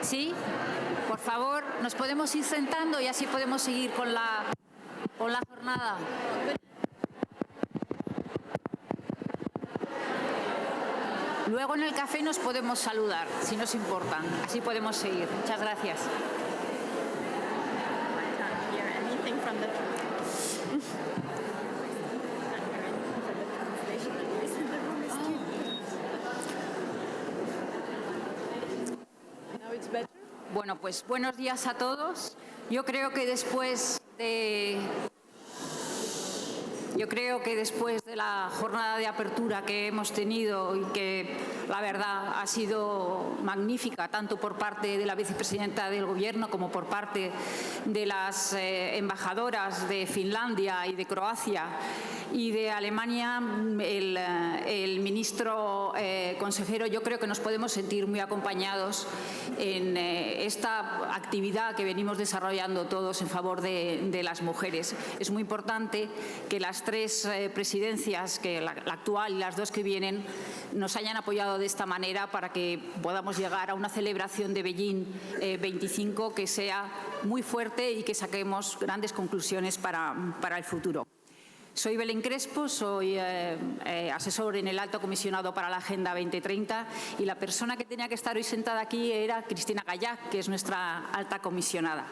¿Sí? Por favor, nos podemos ir sentando y así podemos seguir con la jornada. Luego en el café nos podemos saludar, si nos importa. Así podemos seguir. Muchas gracias. Bueno, pues buenos días a todos. Yo creo que después de la jornada de apertura que hemos tenido y que la verdad ha sido magnífica, tanto por parte de la vicepresidenta del Gobierno como por parte de las embajadoras de Finlandia y de Croacia y de Alemania, el ministro consejero, yo creo que nos podemos sentir muy acompañados en esta actividad que venimos desarrollando todos en favor de las mujeres. Es muy importante que las tres presidencias, que la actual y las dos que vienen, nos hayan apoyado de esta manera para que podamos llegar a una celebración de Beijing 25 que sea muy fuerte y que saquemos grandes conclusiones para el futuro. Soy Belén Crespo, soy asesor en el Alto Comisionado para la Agenda 2030 y la persona que tenía que estar hoy sentada aquí era Cristina Gallac, que es nuestra alta comisionada.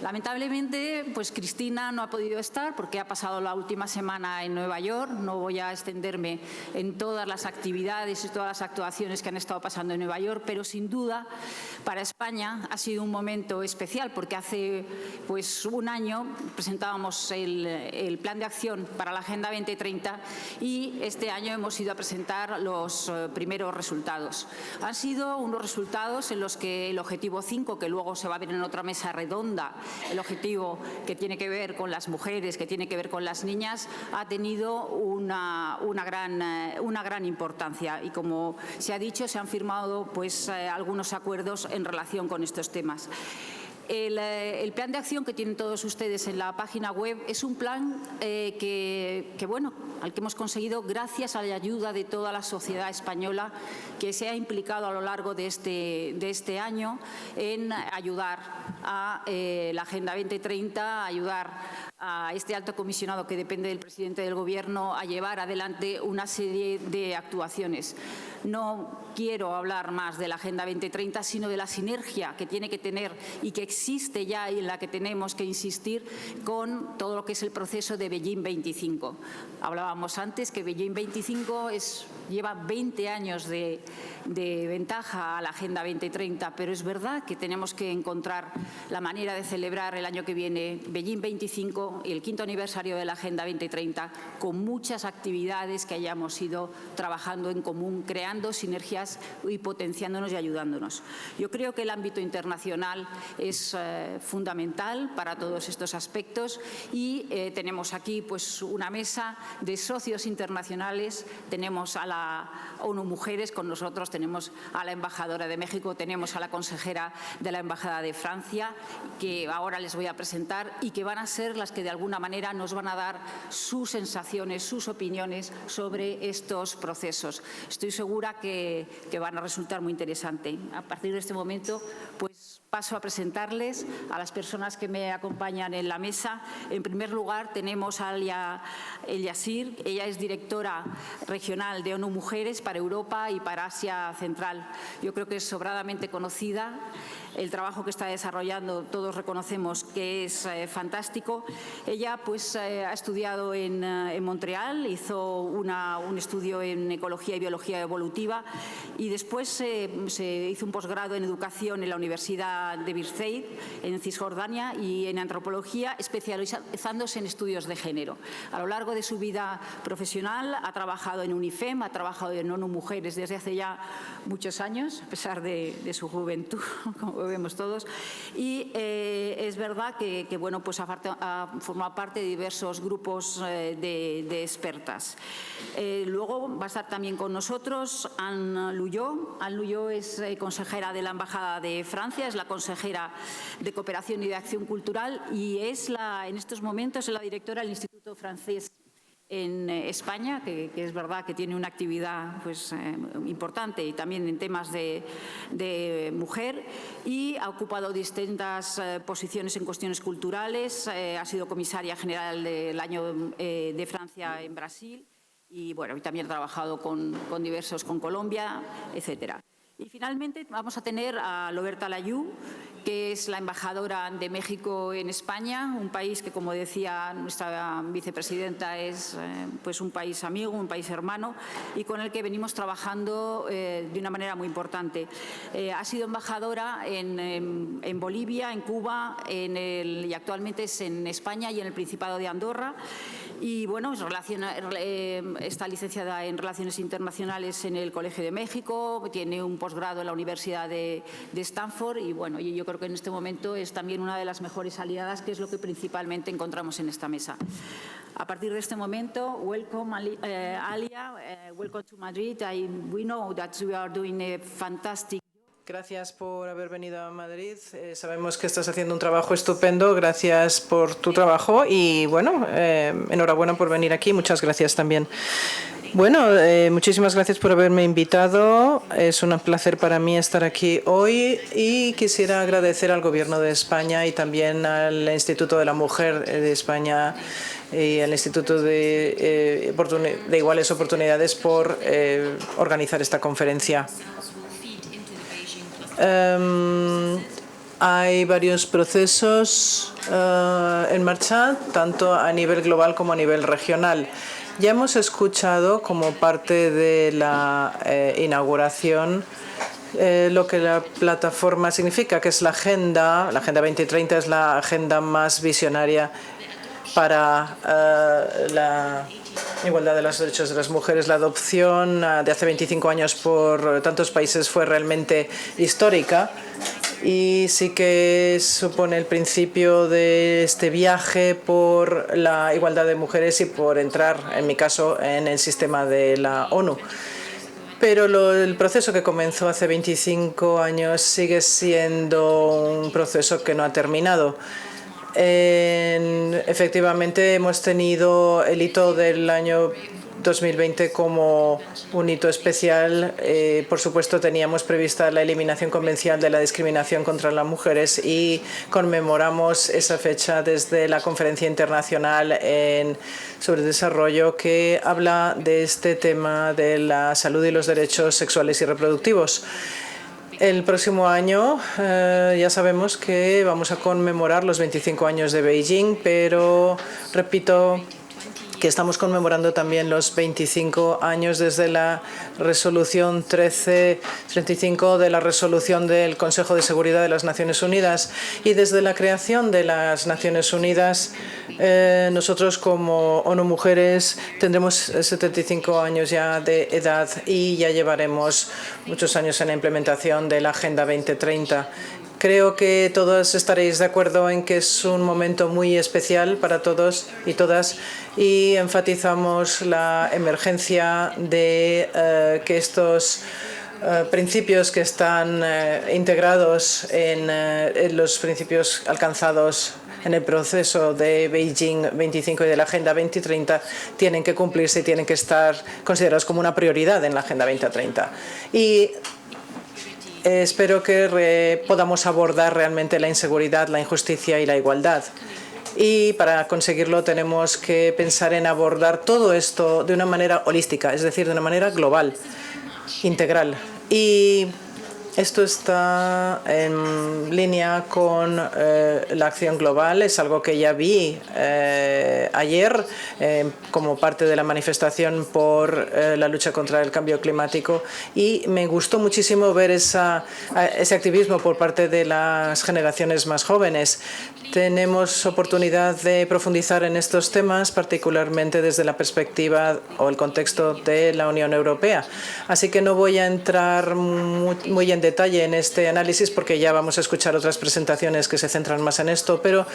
Lamentablemente, pues Cristina no ha podido estar porque ha pasado la última semana en Nueva York. No voy a extenderme en todas las actividades y todas las actuaciones que han estado pasando en Nueva York, pero sin duda para España ha sido un momento especial porque hace pues un año presentábamos el Plan de Acción para la Agenda 2030 y este año hemos ido a presentar los primeros resultados. Han sido unos resultados en los que el objetivo 5, que luego se va a ver en otra mesa redonda, el objetivo que tiene que ver con las mujeres, que tiene que ver con las niñas, ha tenido una gran importancia y, como se ha dicho, se han firmado pues, algunos acuerdos en relación con estos temas. El plan de acción que tienen todos ustedes en la página web es un plan al que hemos conseguido gracias a la ayuda de toda la sociedad española que se ha implicado a lo largo de este año en ayudar a la Agenda 2030, ayudar a este alto comisionado que depende del presidente del Gobierno a llevar adelante una serie de actuaciones. No quiero hablar más de la Agenda 2030, sino de la sinergia que tiene que tener y que existe ya y en la que tenemos que insistir con todo lo que es el proceso de Beijing 25. Hablábamos antes que Beijing 25 lleva 20 años de ventaja a la Agenda 2030, pero es verdad que tenemos que encontrar la manera de celebrar el año que viene Beijing 25 y el 5º aniversario de la Agenda 2030 con muchas actividades que hayamos ido trabajando en común, creando sinergias y potenciándonos y ayudándonos. Yo creo que el ámbito internacional es fundamental para todos estos aspectos y tenemos aquí pues, una mesa de socios internacionales. Tenemos a la ONU Mujeres con nosotros, tenemos a la embajadora de México, tenemos a la consejera de la Embajada de Francia, que ahora les voy a presentar y que van a ser las que de alguna manera nos van a dar sus sensaciones, sus opiniones sobre estos procesos. Estoy segura que van a resultar muy interesantes. A partir de este momento, pues paso a presentarles a las personas que me acompañan en la mesa. En primer lugar, tenemos a Alia El Yassir. Ella es directora regional de ONU Mujeres para Europa y para Asia Central. Yo creo que es sobradamente conocida. El trabajo que está desarrollando todos reconocemos que es fantástico. Ella pues, ha estudiado en Montreal, hizo un estudio en Ecología y Biología Evolutiva y después se hizo un posgrado en Educación en la Universidad de Birzeit, en Cisjordania, y en Antropología, especializándose en estudios de género. A lo largo de su vida profesional ha trabajado en UNIFEM, ha trabajado en ONU Mujeres desde hace ya muchos años, a pesar de su juventud, como vemos todos, y es verdad que bueno, pues ha formado parte de diversos grupos de expertas. Luego va a estar también con nosotros Anne Luyó. Anne Luyó es consejera de la Embajada de Francia, es la consejera de Cooperación y de Acción Cultural y en estos momentos es la directora del Instituto Francés en España, que es verdad que tiene una actividad pues, importante y también en temas de mujer, y ha ocupado distintas posiciones en cuestiones culturales. Ha sido comisaria general del año de Francia en Brasil y bueno, también ha trabajado con Colombia, etcétera. Y finalmente vamos a tener a Loberta Layú, que es la embajadora de México en España, un país que, como decía nuestra vicepresidenta, es pues un país amigo, un país hermano y con el que venimos trabajando de una manera muy importante. Ha sido embajadora en Bolivia, en Cuba y actualmente es en España y en el Principado de Andorra. Y bueno, está licenciada en Relaciones Internacionales en el Colegio de México, tiene un posgrado en la Universidad de Stanford y bueno, yo creo que en este momento es también una de las mejores aliadas, que es lo que principalmente encontramos en esta mesa. A partir de este momento, welcome Alia, welcome to Madrid. We know that you are doing a fantastic. Gracias por haber venido a Madrid. Sabemos que estás haciendo un trabajo estupendo. Gracias por tu trabajo y, bueno, enhorabuena por venir aquí. Muchas gracias también. Bueno, muchísimas gracias por haberme invitado. Es un placer para mí estar aquí hoy y quisiera agradecer al Gobierno de España y también al Instituto de la Mujer de España y al Instituto de Iguales Oportunidades por organizar esta conferencia. Hay varios procesos en marcha, tanto a nivel global como a nivel regional. Ya hemos escuchado como parte de la inauguración lo que la plataforma significa, que es la Agenda 2030, es la agenda más visionaria para la igualdad de los derechos de las mujeres. La adopción de hace 25 años por tantos países fue realmente histórica y sí que supone el principio de este viaje por la igualdad de mujeres y por entrar, en mi caso, en el sistema de la ONU. Pero el proceso que comenzó hace 25 años sigue siendo un proceso que no ha terminado. Efectivamente, hemos tenido el hito del año 2020 como un hito especial. Por supuesto, teníamos prevista la eliminación convencional de la discriminación contra las mujeres y conmemoramos esa fecha desde la Conferencia Internacional sobre Desarrollo, que habla de este tema de la salud y los derechos sexuales y reproductivos. El próximo año ya sabemos que vamos a conmemorar los 25 años de Beijing, pero repito que estamos conmemorando también los 25 años desde la resolución 1335 de la resolución del Consejo de Seguridad de las Naciones Unidas. Y desde la creación de las Naciones Unidas, nosotros como ONU Mujeres tendremos 75 años ya de edad y ya llevaremos muchos años en la implementación de la Agenda 2030. Creo que todos estaréis de acuerdo en que es un momento muy especial para todos y todas y enfatizamos la emergencia de que estos principios que están integrados en los principios alcanzados en el proceso de Beijing 25 y de la Agenda 2030 tienen que cumplirse y tienen que estar considerados como una prioridad en la Agenda 2030. Y espero que podamos abordar realmente la inseguridad, la injusticia y la igualdad. Y para conseguirlo tenemos que pensar en abordar todo esto de una manera holística, es decir, de una manera global, integral. Y esto está en línea con la acción global. Es algo que ya vi ayer como parte de la manifestación por la lucha contra el cambio climático y me gustó muchísimo ver ese activismo por parte de las generaciones más jóvenes. Tenemos oportunidad de profundizar en estos temas, particularmente desde la perspectiva o el contexto de la Unión Europea. Así que no voy a entrar muy en detalle en este análisis porque ya vamos a escuchar otras presentaciones que se centran más en esto, pero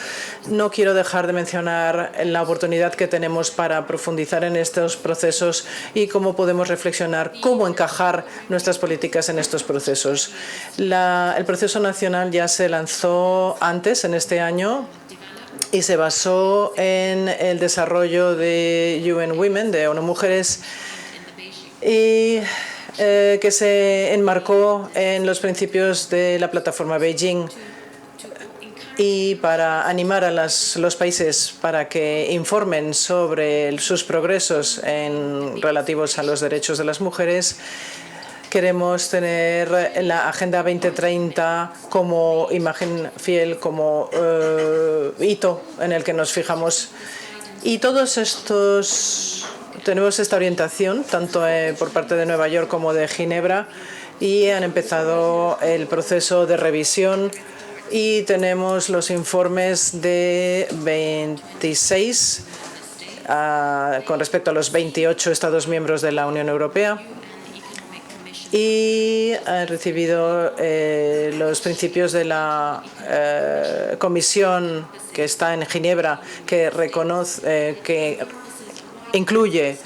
no quiero dejar de mencionar la oportunidad que tenemos para profundizar en estos procesos y cómo podemos reflexionar cómo encajar nuestras políticas en estos procesos. El proceso nacional ya se lanzó antes, en este año, y se basó en el desarrollo de UN Women, de ONU Mujeres, y que se enmarcó en los principios de la plataforma Beijing, y para animar a los países para que informen sobre sus progresos relativos a los derechos de las mujeres, queremos tener la Agenda 2030 como imagen fiel, como hito en el que nos fijamos. Y todos estos tenemos esta orientación, tanto por parte de Nueva York como de Ginebra, y han empezado el proceso de revisión. Y tenemos los informes de 26 con respecto a los 28 Estados miembros de la Unión Europea. Y han recibido los principios de la comisión que está en Ginebra, que reconoce, que incluye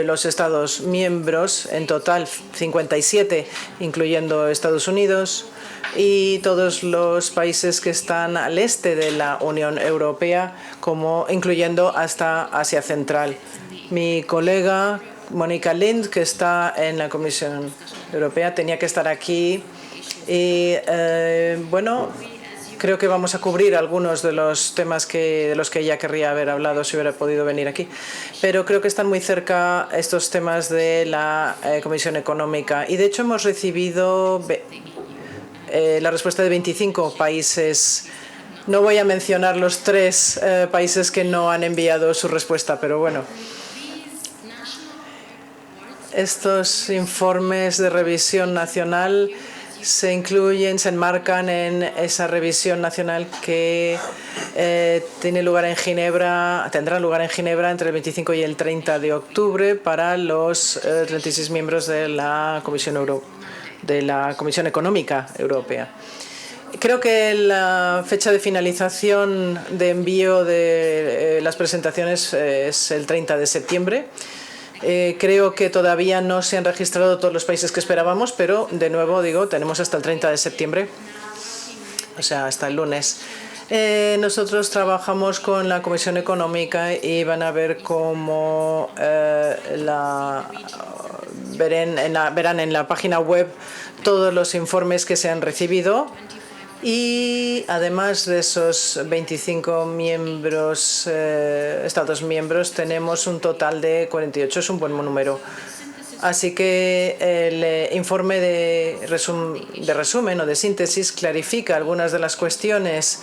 los Estados miembros, en total 57, incluyendo Estados Unidos, y todos los países que están al este de la Unión Europea, incluyendo hasta Asia Central. Mi colega Mónica Lind, que está en la Comisión Europea, tenía que estar aquí y, bueno, creo que vamos a cubrir algunos de los temas de los que ella querría haber hablado si hubiera podido venir aquí. Pero creo que están muy cerca estos temas de la Comisión Económica. Y, de hecho, hemos recibido la respuesta de 25 países. No voy a mencionar los 3 países que no han enviado su respuesta, pero bueno. Estos informes de revisión nacional se enmarcan en esa revisión nacional que tendrá lugar en Ginebra entre el 25 y el 30 de octubre para los 36 miembros de la Comisión Económica Europea. Creo que la fecha de finalización de envío de las presentaciones es el 30 de septiembre. Creo que todavía no se han registrado todos los países que esperábamos, pero, de nuevo, digo, tenemos hasta el 30 de septiembre, o sea, hasta el lunes. Nosotros trabajamos con la Comisión Económica y van a ver cómo verán en la página web todos los informes que se han recibido. Y además de esos 25 Estados miembros, tenemos un total de 48. Es un buen número. Así que el informe de resumen o de síntesis clarifica algunas de las cuestiones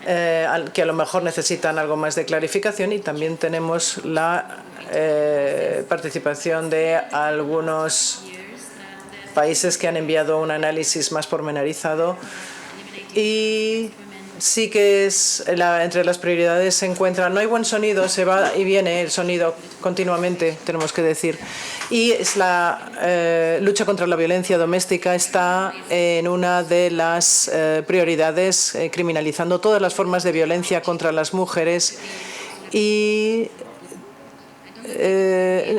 que a lo mejor necesitan algo más de clarificación, y también tenemos la participación de algunos países que han enviado un análisis más pormenorizado. Y sí que entre las prioridades se encuentra, no hay buen sonido, se va y viene el sonido continuamente, tenemos que decir, y es la lucha contra la violencia doméstica está en una de las prioridades, criminalizando todas las formas de violencia contra las mujeres. Y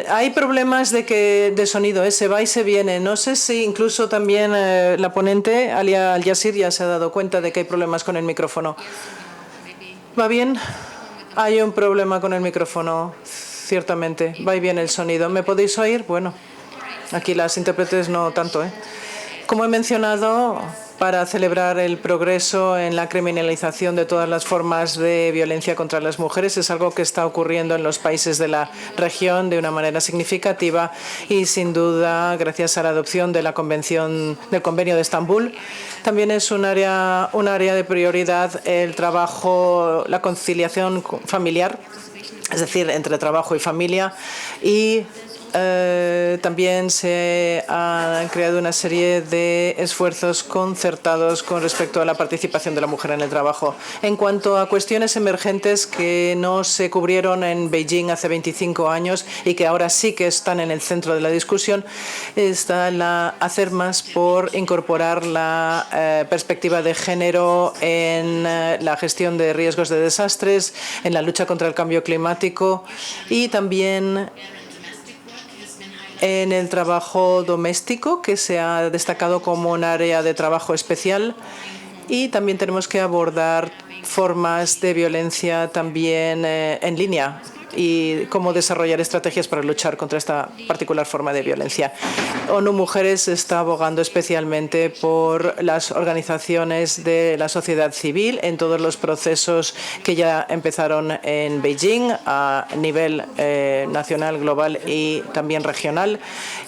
hay problemas de sonido, se va y se viene. No sé si incluso también la ponente, Alia Al-Yassir, ya se ha dado cuenta de que hay problemas con el micrófono. ¿Va bien? Hay un problema con el micrófono, ciertamente. Va y viene el sonido. ¿Me podéis oír? Bueno, aquí las intérpretes no tanto, Como he mencionado, para celebrar el progreso en la criminalización de todas las formas de violencia contra las mujeres, es algo que está ocurriendo en los países de la región de una manera significativa, y sin duda gracias a la adopción de del Convenio de Estambul. También es un área de prioridad el trabajo, la conciliación familiar, es decir, entre trabajo y familia, y también se han creado una serie de esfuerzos concertados con respecto a la participación de la mujer en el trabajo. En cuanto a cuestiones emergentes que no se cubrieron en Beijing hace 25 años y que ahora sí que están en el centro de la discusión, está hacer más por incorporar la perspectiva de género en la gestión de riesgos de desastres, en la lucha contra el cambio climático y también en el trabajo doméstico, que se ha destacado como un área de trabajo especial. Y también tenemos que abordar formas de violencia también en línea y cómo desarrollar estrategias para luchar contra esta particular forma de violencia. ONU Mujeres está abogando especialmente por las organizaciones de la sociedad civil en todos los procesos que ya empezaron en Beijing a nivel nacional, global y también regional.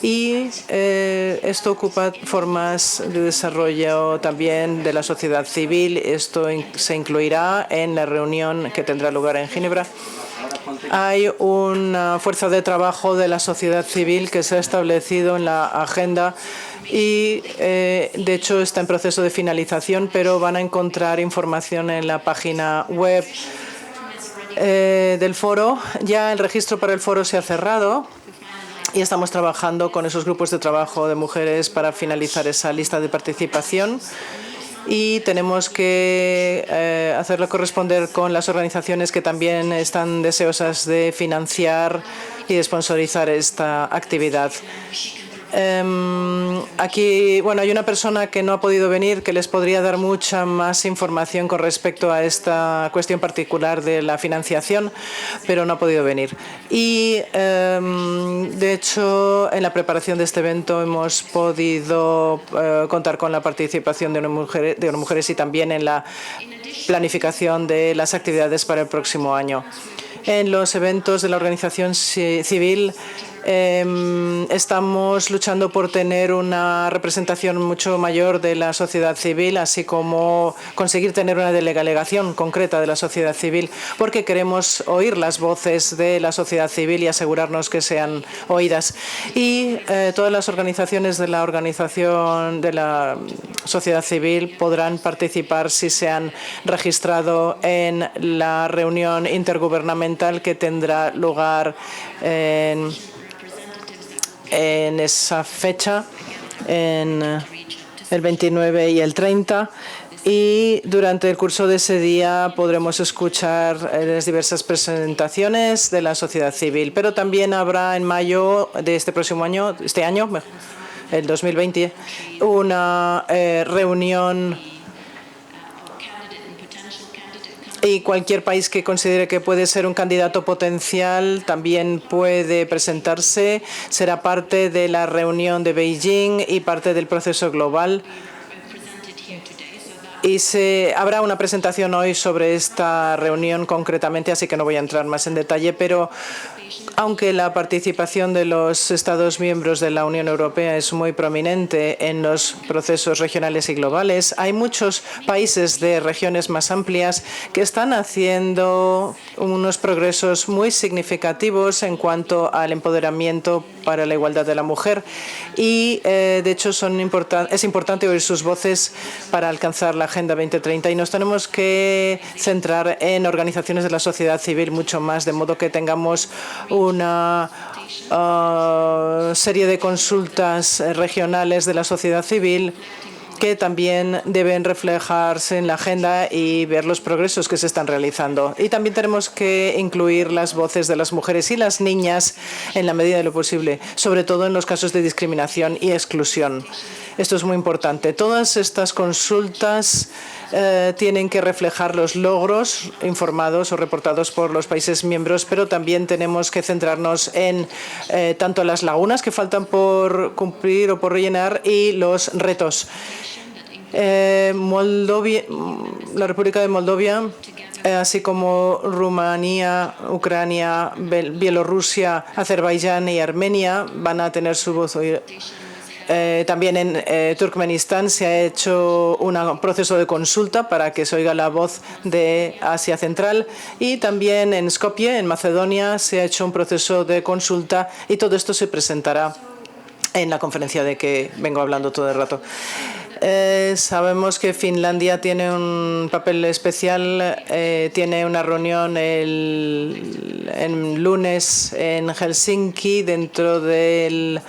Y esto ocupa formas de desarrollo también de la sociedad civil. Esto se incluirá en la reunión que tendrá lugar en Ginebra. Hay una fuerza de trabajo de la sociedad civil que se ha establecido en la agenda y, de hecho, está en proceso de finalización, pero van a encontrar información en la página web del foro. Ya el registro para el foro se ha cerrado y estamos trabajando con esos grupos de trabajo de mujeres para finalizar esa lista de participación. Y tenemos que hacerlo corresponder con las organizaciones que también están deseosas de financiar y de sponsorizar esta actividad. Aquí, bueno, hay una persona que no ha podido venir que les podría dar mucha más información con respecto a esta cuestión particular de la financiación, pero no ha podido venir. Y, de hecho, en la preparación de este evento hemos podido contar con la participación de ONU Mujeres y también en la planificación de las actividades para el próximo año. En los eventos de la organización civil estamos luchando por tener una representación mucho mayor de la sociedad civil, así como conseguir tener una delegación concreta de la sociedad civil, porque queremos oír las voces de la sociedad civil y asegurarnos que sean oídas. Y todas las organizaciones de la sociedad civil podrán participar si se han registrado en la reunión intergubernamental que tendrá lugar en esa fecha, en el 29 y el 30. Y durante el curso de ese día podremos escuchar las diversas presentaciones de la sociedad civil. Pero también habrá en mayo de este próximo año, el 2020, una reunión. Y cualquier país que considere que puede ser un candidato potencial también puede presentarse. Será parte de la reunión de Beijing y parte del proceso global. Y habrá una presentación hoy sobre esta reunión concretamente, así que no voy a entrar más en detalle, pero aunque la participación de los Estados miembros de la Unión Europea es muy prominente en los procesos regionales y globales, hay muchos países de regiones más amplias que están haciendo unos progresos muy significativos en cuanto al empoderamiento para la igualdad de la mujer y, de hecho, es importante oír sus voces para alcanzar la Agenda 2030 y nos tenemos que centrar en organizaciones de la sociedad civil mucho más, de modo que tengamos una serie de consultas regionales de la sociedad civil que también deben reflejarse en la agenda y ver los progresos que se están realizando. Y también tenemos que incluir las voces de las mujeres y las niñas en la medida de lo posible, sobre todo en los casos de discriminación y exclusión. Esto es muy importante. Todas estas consultas tienen que reflejar los logros informados o reportados por los países miembros, pero también tenemos que centrarnos en tanto las lagunas que faltan por cumplir o por rellenar y los retos. La República de Moldavia, así como Rumanía, Ucrania, Bielorrusia, Azerbaiyán y Armenia van a tener su voz oída. También en Turkmenistán se ha hecho un proceso de consulta para que se oiga la voz de Asia Central y también en Skopje, en Macedonia, se ha hecho un proceso de consulta y todo esto se presentará en la conferencia de que vengo hablando todo el rato. Sabemos que Finlandia tiene un papel especial, tiene una reunión el lunes en Helsinki dentro del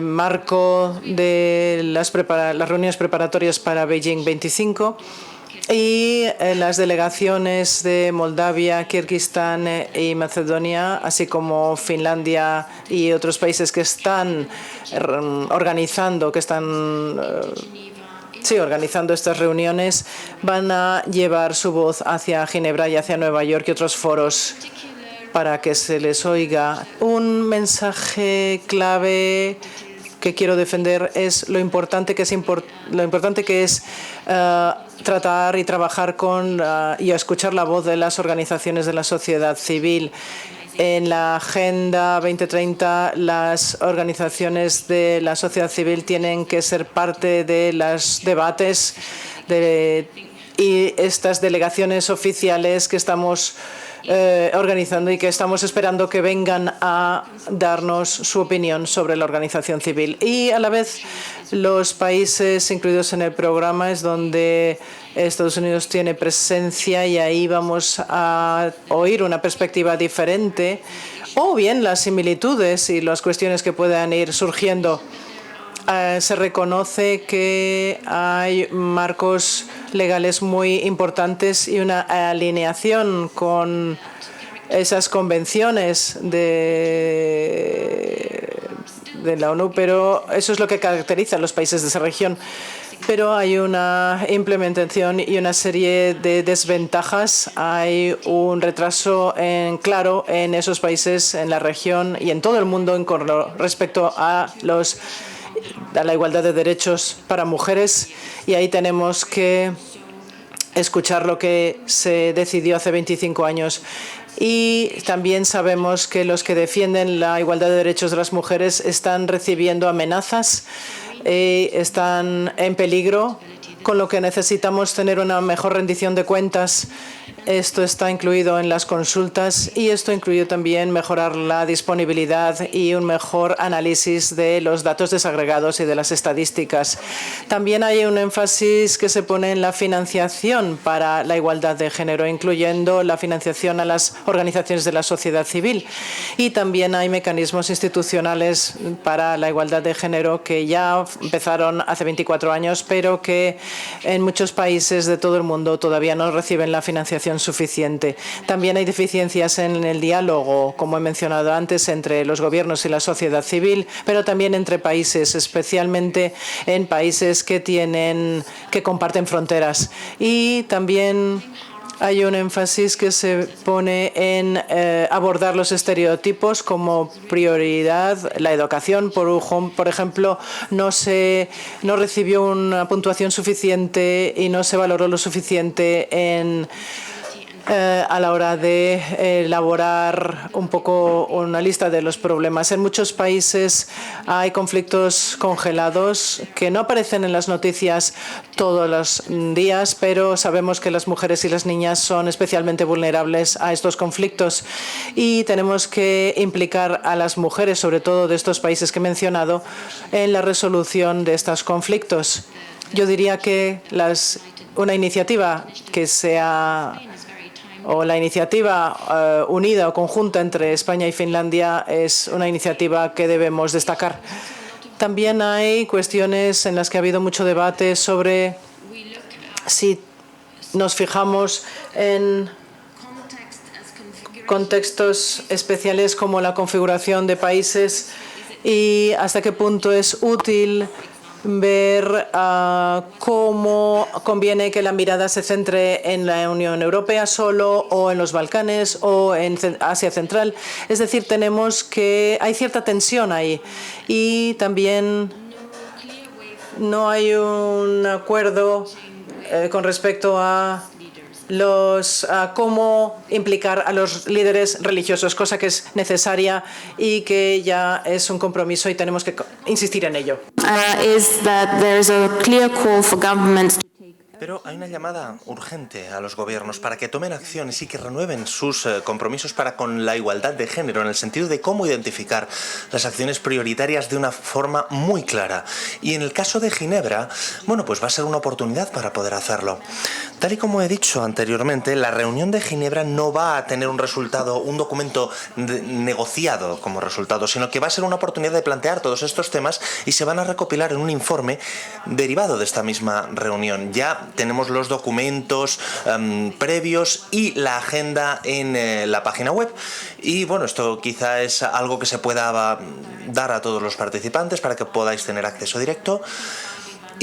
marco de las reuniones preparatorias para Beijing 25 y las delegaciones de Moldavia, Kirguistán y Macedonia, así como Finlandia y otros países que están organizando, que están sí, organizando estas reuniones, van a llevar su voz hacia Ginebra y hacia Nueva York y otros foros para que se les oiga. Un mensaje clave que quiero defender es lo importante que es, tratar y trabajar con y escuchar la voz de las organizaciones de la sociedad civil. En la Agenda 2030, las organizaciones de la sociedad civil tienen que ser parte de los debates y estas delegaciones oficiales que estamos organizando y que estamos esperando que vengan a darnos su opinión sobre la organización civil. Y a la vez, los países incluidos en el programa es donde Estados Unidos tiene presencia y ahí vamos a oír una perspectiva diferente o bien las similitudes y las cuestiones que puedan ir surgiendo. Se reconoce que hay marcos legales muy importantes y una alineación con esas convenciones de la ONU, pero eso es lo que caracteriza a los países de esa región. Pero hay una implementación y una serie de desventajas. Hay un retraso claro en esos países, en la región y en todo el mundo con respecto a la igualdad de derechos para mujeres, y ahí tenemos que escuchar lo que se decidió hace 25 años. Y también sabemos que los que defienden la igualdad de derechos de las mujeres están recibiendo amenazas, están en peligro, con lo que necesitamos tener una mejor rendición de cuentas. Esto está incluido en las consultas y esto incluye también mejorar la disponibilidad y un mejor análisis de los datos desagregados y de las estadísticas. También hay un énfasis que se pone en la financiación para la igualdad de género, incluyendo la financiación a las organizaciones de la sociedad civil. Y también hay mecanismos institucionales para la igualdad de género que ya empezaron hace 24 años, pero que en muchos países de todo el mundo todavía no reciben la financiación suficiente. También hay deficiencias en el diálogo, como he mencionado antes, entre los gobiernos y la sociedad civil, pero también entre países, especialmente en países que comparten fronteras. Y también hay un énfasis que se pone en abordar los estereotipos como prioridad. La educación, por ejemplo, no recibió una puntuación suficiente y no se valoró lo suficiente a la hora de elaborar un poco una lista de los problemas. En muchos países hay conflictos congelados que no aparecen en las noticias todos los días, pero sabemos que las mujeres y las niñas son especialmente vulnerables a estos conflictos y tenemos que implicar a las mujeres, sobre todo de estos países que he mencionado, en la resolución de estos conflictos. Yo diría que una iniciativa que sea la iniciativa unida o conjunta entre España y Finlandia es una iniciativa que debemos destacar. También hay cuestiones en las que ha habido mucho debate sobre si nos fijamos en contextos especiales como la configuración de países y hasta qué punto es útil ver cómo conviene que la mirada se centre en la Unión Europea solo o en los Balcanes o en Asia Central. Es decir, hay cierta tensión ahí y también no hay un acuerdo con respecto a cómo implicar a los líderes religiosos, cosa que es necesaria y que ya es un compromiso y tenemos que insistir en ello. Pero hay una llamada urgente a los gobiernos para que tomen acciones y que renueven sus compromisos para con la igualdad de género, en el sentido de cómo identificar las acciones prioritarias de una forma muy clara. Y en el caso de Ginebra, bueno, pues va a ser una oportunidad para poder hacerlo. Tal y como he dicho anteriormente, la reunión de Ginebra no va a tener un documento negociado como resultado, sino que va a ser una oportunidad de plantear todos estos temas y se van a recopilar en un informe derivado de esta misma reunión. Ya tenemos los documentos previos y la agenda en la página web. Y bueno, esto quizá es algo que se pueda dar a todos los participantes para que podáis tener acceso directo.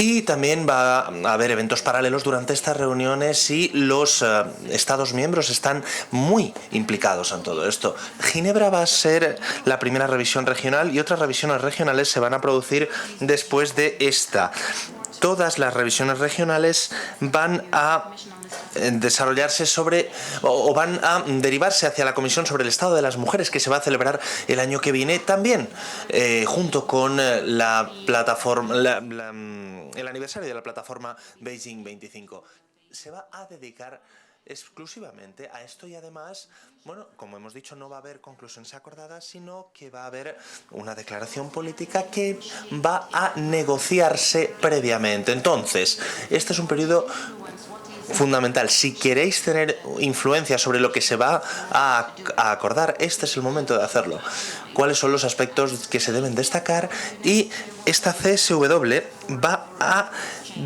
Y también va a haber eventos paralelos durante estas reuniones y los Estados miembros están muy implicados en todo esto. Ginebra va a ser la primera revisión regional y otras revisiones regionales se van a producir después de esta. Todas las revisiones regionales van a desarrollarse sobre o van a derivarse hacia la Comisión sobre el Estado de las Mujeres, que se va a celebrar el año que viene también, junto con la plataforma, el aniversario de la plataforma Beijing 25. Se va a dedicar exclusivamente a esto y además, bueno, como hemos dicho, no va a haber conclusiones acordadas, sino que va a haber una declaración política que va a negociarse previamente. Entonces, este es un periodo fundamental. Si queréis tener influencia sobre lo que se va a acordar, este es el momento de hacerlo. ¿Cuáles son los aspectos que se deben destacar? Y esta CSW va a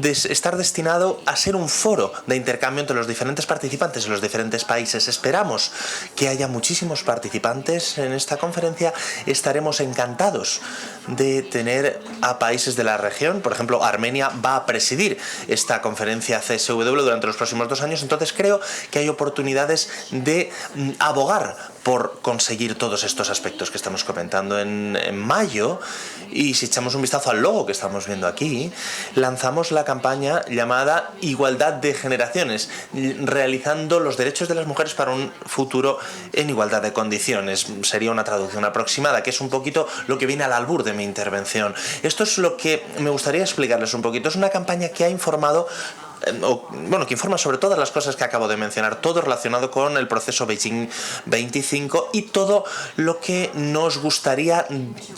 estar destinado a ser un foro de intercambio entre los diferentes participantes de los diferentes países. Esperamos que haya muchísimos participantes en esta conferencia. Estaremos encantados de tener a países de la región. Por ejemplo, Armenia va a presidir esta conferencia CSW durante los próximos 2 años. Entonces creo que hay oportunidades de abogar por conseguir todos estos aspectos que estamos comentando en mayo. Y si echamos un vistazo al logo que estamos viendo aquí, lanzamos la campaña llamada Igualdad de Generaciones, realizando los derechos de las mujeres para un futuro en igualdad de condiciones. Sería una traducción aproximada, que es un poquito lo que viene al albur de mi intervención. Esto es lo que me gustaría explicarles un poquito. Es una campaña que ha informado que informa sobre todas las cosas que acabo de mencionar, todo relacionado con el proceso Beijing 25 y todo lo que nos gustaría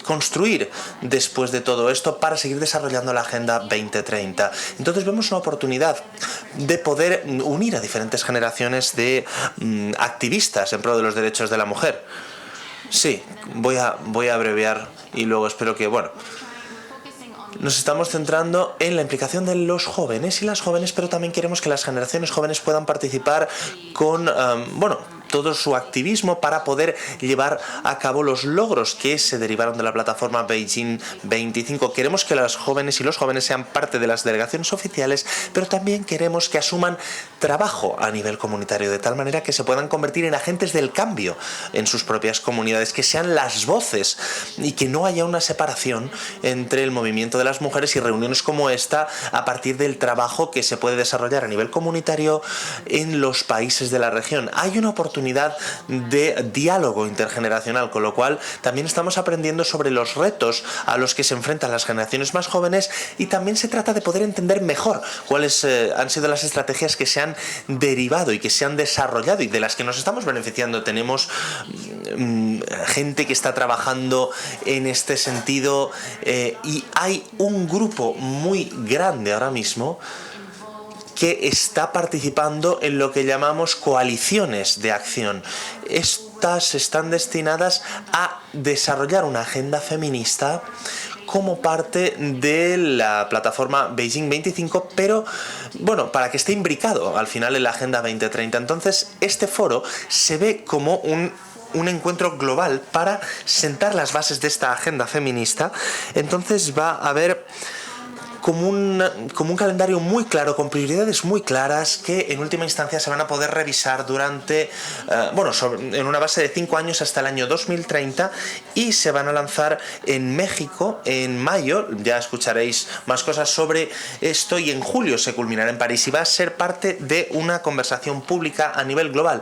construir después de todo esto para seguir desarrollando la Agenda 2030. Entonces vemos una oportunidad de poder unir a diferentes generaciones de activistas en pro de los derechos de la mujer. Sí, voy a abreviar y luego espero que, nos estamos centrando en la implicación de los jóvenes y las jóvenes, pero también queremos que las generaciones jóvenes puedan participar con, todo su activismo para poder llevar a cabo los logros que se derivaron de la plataforma Beijing 25. Queremos que las jóvenes y los jóvenes sean parte de las delegaciones oficiales, pero también queremos que asuman trabajo a nivel comunitario, de tal manera que se puedan convertir en agentes del cambio en sus propias comunidades, que sean las voces y que no haya una separación entre el movimiento de las mujeres y reuniones como esta a partir del trabajo que se puede desarrollar a nivel comunitario en los países de la región. Hay una oportunidad de diálogo intergeneracional, con lo cual también estamos aprendiendo sobre los retos a los que se enfrentan las generaciones más jóvenes y también se trata de poder entender mejor cuáles han sido las estrategias que se han derivado y que se han desarrollado y de las que nos estamos beneficiando. Tenemos gente que está trabajando en este sentido y hay un grupo muy grande ahora mismo que está participando en lo que llamamos coaliciones de acción. Estas están destinadas a desarrollar una agenda feminista como parte de la plataforma Beijing 25, pero para que esté imbricado al final en la Agenda 2030. Entonces, este foro se ve como un encuentro global para sentar las bases de esta agenda feminista. Entonces va a haber como un calendario muy claro, con prioridades muy claras que en última instancia se van a poder revisar durante, en una base de 5 años hasta el año 2030 y se van a lanzar en México en mayo. Ya escucharéis más cosas sobre esto y en julio se culminará en París y va a ser parte de una conversación pública a nivel global.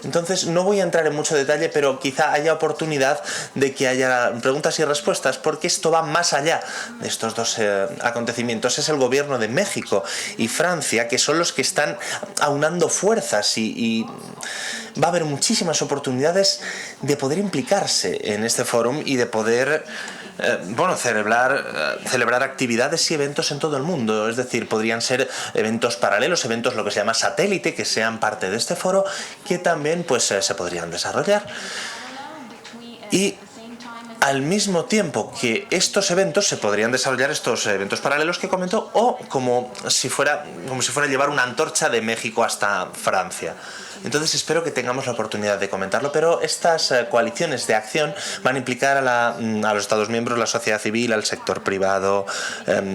Entonces no voy a entrar en mucho detalle, pero quizá haya oportunidad de que haya preguntas y respuestas, porque esto va más allá de estos dos acontecimientos. Es el gobierno de México y Francia que son los que están aunando fuerzas y va a haber muchísimas oportunidades de poder implicarse en este fórum y de poder celebrar actividades y eventos en todo el mundo. Es decir, podrían ser eventos paralelos, eventos lo que se llama satélite, que sean parte de este foro, que también se podrían desarrollar. Y al mismo tiempo que estos eventos se podrían desarrollar, estos eventos paralelos que comento, o como si fuera llevar una antorcha de México hasta Francia. Entonces espero que tengamos la oportunidad de comentarlo, pero estas coaliciones de acción van a implicar a los Estados miembros, la sociedad civil, al sector privado,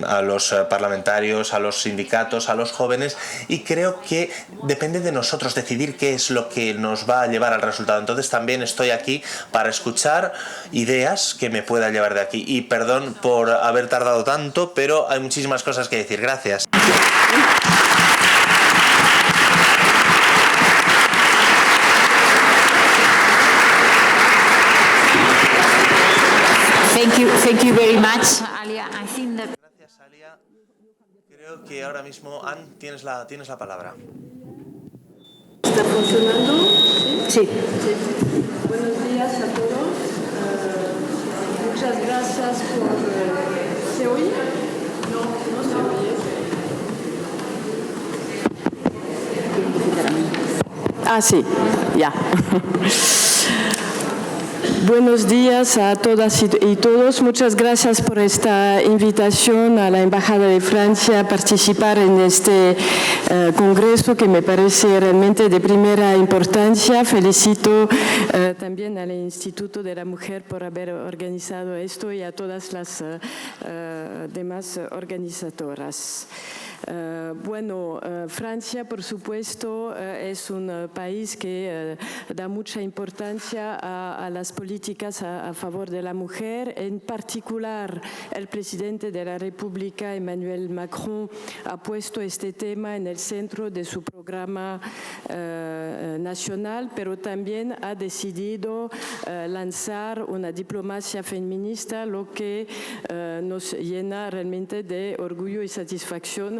a los parlamentarios, a los sindicatos, a los jóvenes, y creo que depende de nosotros decidir qué es lo que nos va a llevar al resultado. Entonces también estoy aquí para escuchar ideas que me pueda llevar de aquí. Y perdón por haber tardado tanto, pero hay muchísimas cosas que decir. Gracias. Thank you very much, Alia. I think that... Gracias, Alia. Creo que ahora mismo, Anne, tienes la palabra. ¿Está funcionando? Sí. Buenos días a todos. Muchas gracias por... ¿Se oye? No se oye. Ah, sí, ya. Buenos días a todas y todos. Muchas gracias por esta invitación a la Embajada de Francia a participar en este congreso que me parece realmente de primera importancia. Felicito también al Instituto de la Mujer por haber organizado esto y a todas las demás organizadoras. Francia, por supuesto, es un país que da mucha importancia a las políticas a favor de la mujer. En particular, el presidente de la República, Emmanuel Macron, ha puesto este tema en el centro de su programa nacional, pero también ha decidido lanzar una diplomacia feminista, lo que nos llena realmente de orgullo y satisfacción.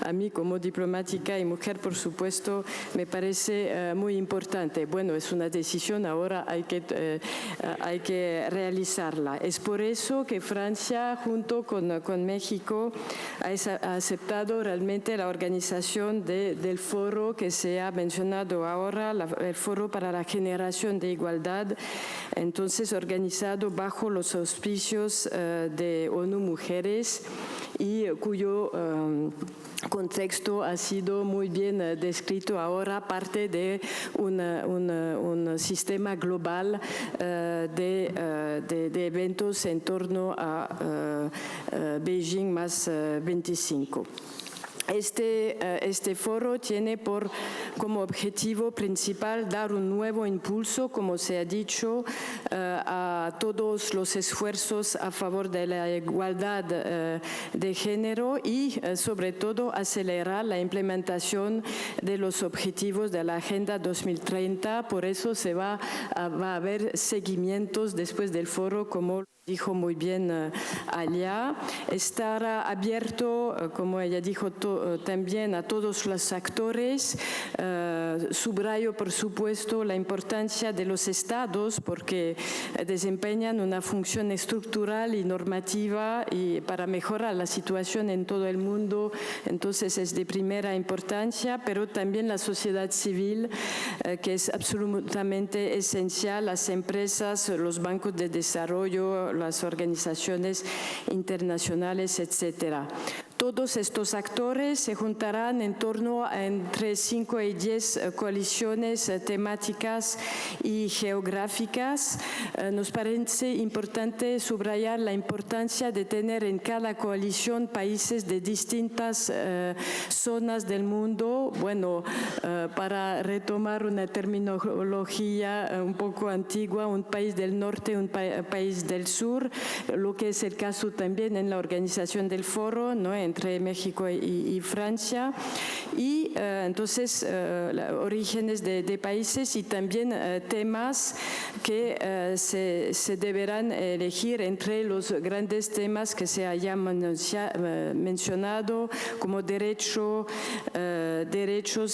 A mí como diplomática y mujer, por supuesto, me parece muy importante. Bueno, es una decisión, ahora hay que realizarla. Es por eso que Francia, junto con México, ha aceptado realmente la organización del foro que se ha mencionado ahora, el Foro para la Generación de Igualdad, entonces organizado bajo los auspicios de ONU Mujeres y cuyo contexto ha sido muy bien descrito ahora, parte de un sistema global de eventos en torno a Beijing más 25. Este foro tiene como objetivo principal dar un nuevo impulso, como se ha dicho, a todos los esfuerzos a favor de la igualdad de género y, sobre todo, acelerar la implementación de los objetivos de la Agenda 2030. Por eso va a haber seguimientos después del foro, como dijo muy bien Alia. Estará abierto, como ella dijo, también a todos los actores. Subrayo, por supuesto, la importancia de los estados porque desempeñan una función estructural y normativa y para mejorar la situación en todo el mundo. Entonces es de primera importancia, pero también la sociedad civil, que es absolutamente esencial, las empresas, los bancos de desarrollo, las organizaciones internacionales, etcétera. Todos estos actores se juntarán en torno a entre 5 y 10 coaliciones temáticas y geográficas. Nos parece importante subrayar la importancia de tener en cada coalición países de distintas zonas del mundo. Bueno, para retomar una terminología un poco antigua, un país del norte, un país del sur, lo que es el caso también en la organización del foro, ¿no?, entre México y Francia, y entonces orígenes de países y también temas que se deberán elegir entre los grandes temas que se hayan mencionado, como derechos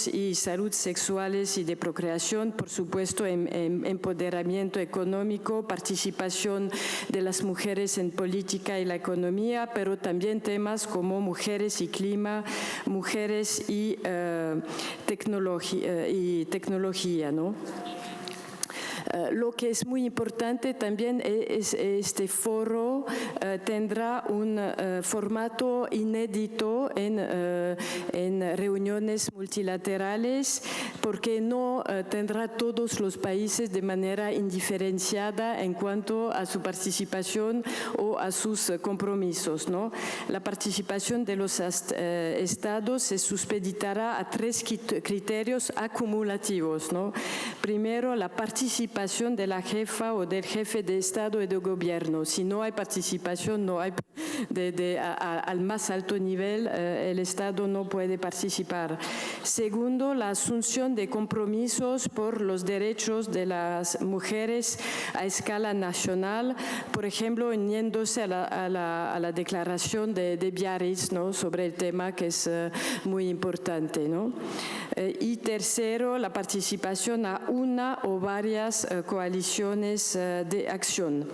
y salud sexuales y de procreación, por supuesto, empoderamiento económico, participación de las mujeres en política y la economía, pero también temas como mujeres y clima, mujeres y tecnología, ¿no? Lo que es muy importante también es este foro tendrá un formato inédito en reuniones multilaterales, porque no tendrá todos los países de manera indiferenciada en cuanto a su participación o a sus compromisos, ¿no? La participación de los estados se supeditará a 3 criterios acumulativos, ¿no? Primero, la participación de la jefa o del jefe de Estado y de gobierno. Si no hay participación, no hay al más alto nivel, el Estado no puede participar. Segundo, la asunción de compromisos por los derechos de las mujeres a escala nacional, por ejemplo, uniéndose a la declaración de Biarritz, ¿no? Sobre el tema, que es muy importante, ¿no? Y tercero, la participación a una o varias coaliciones de acción.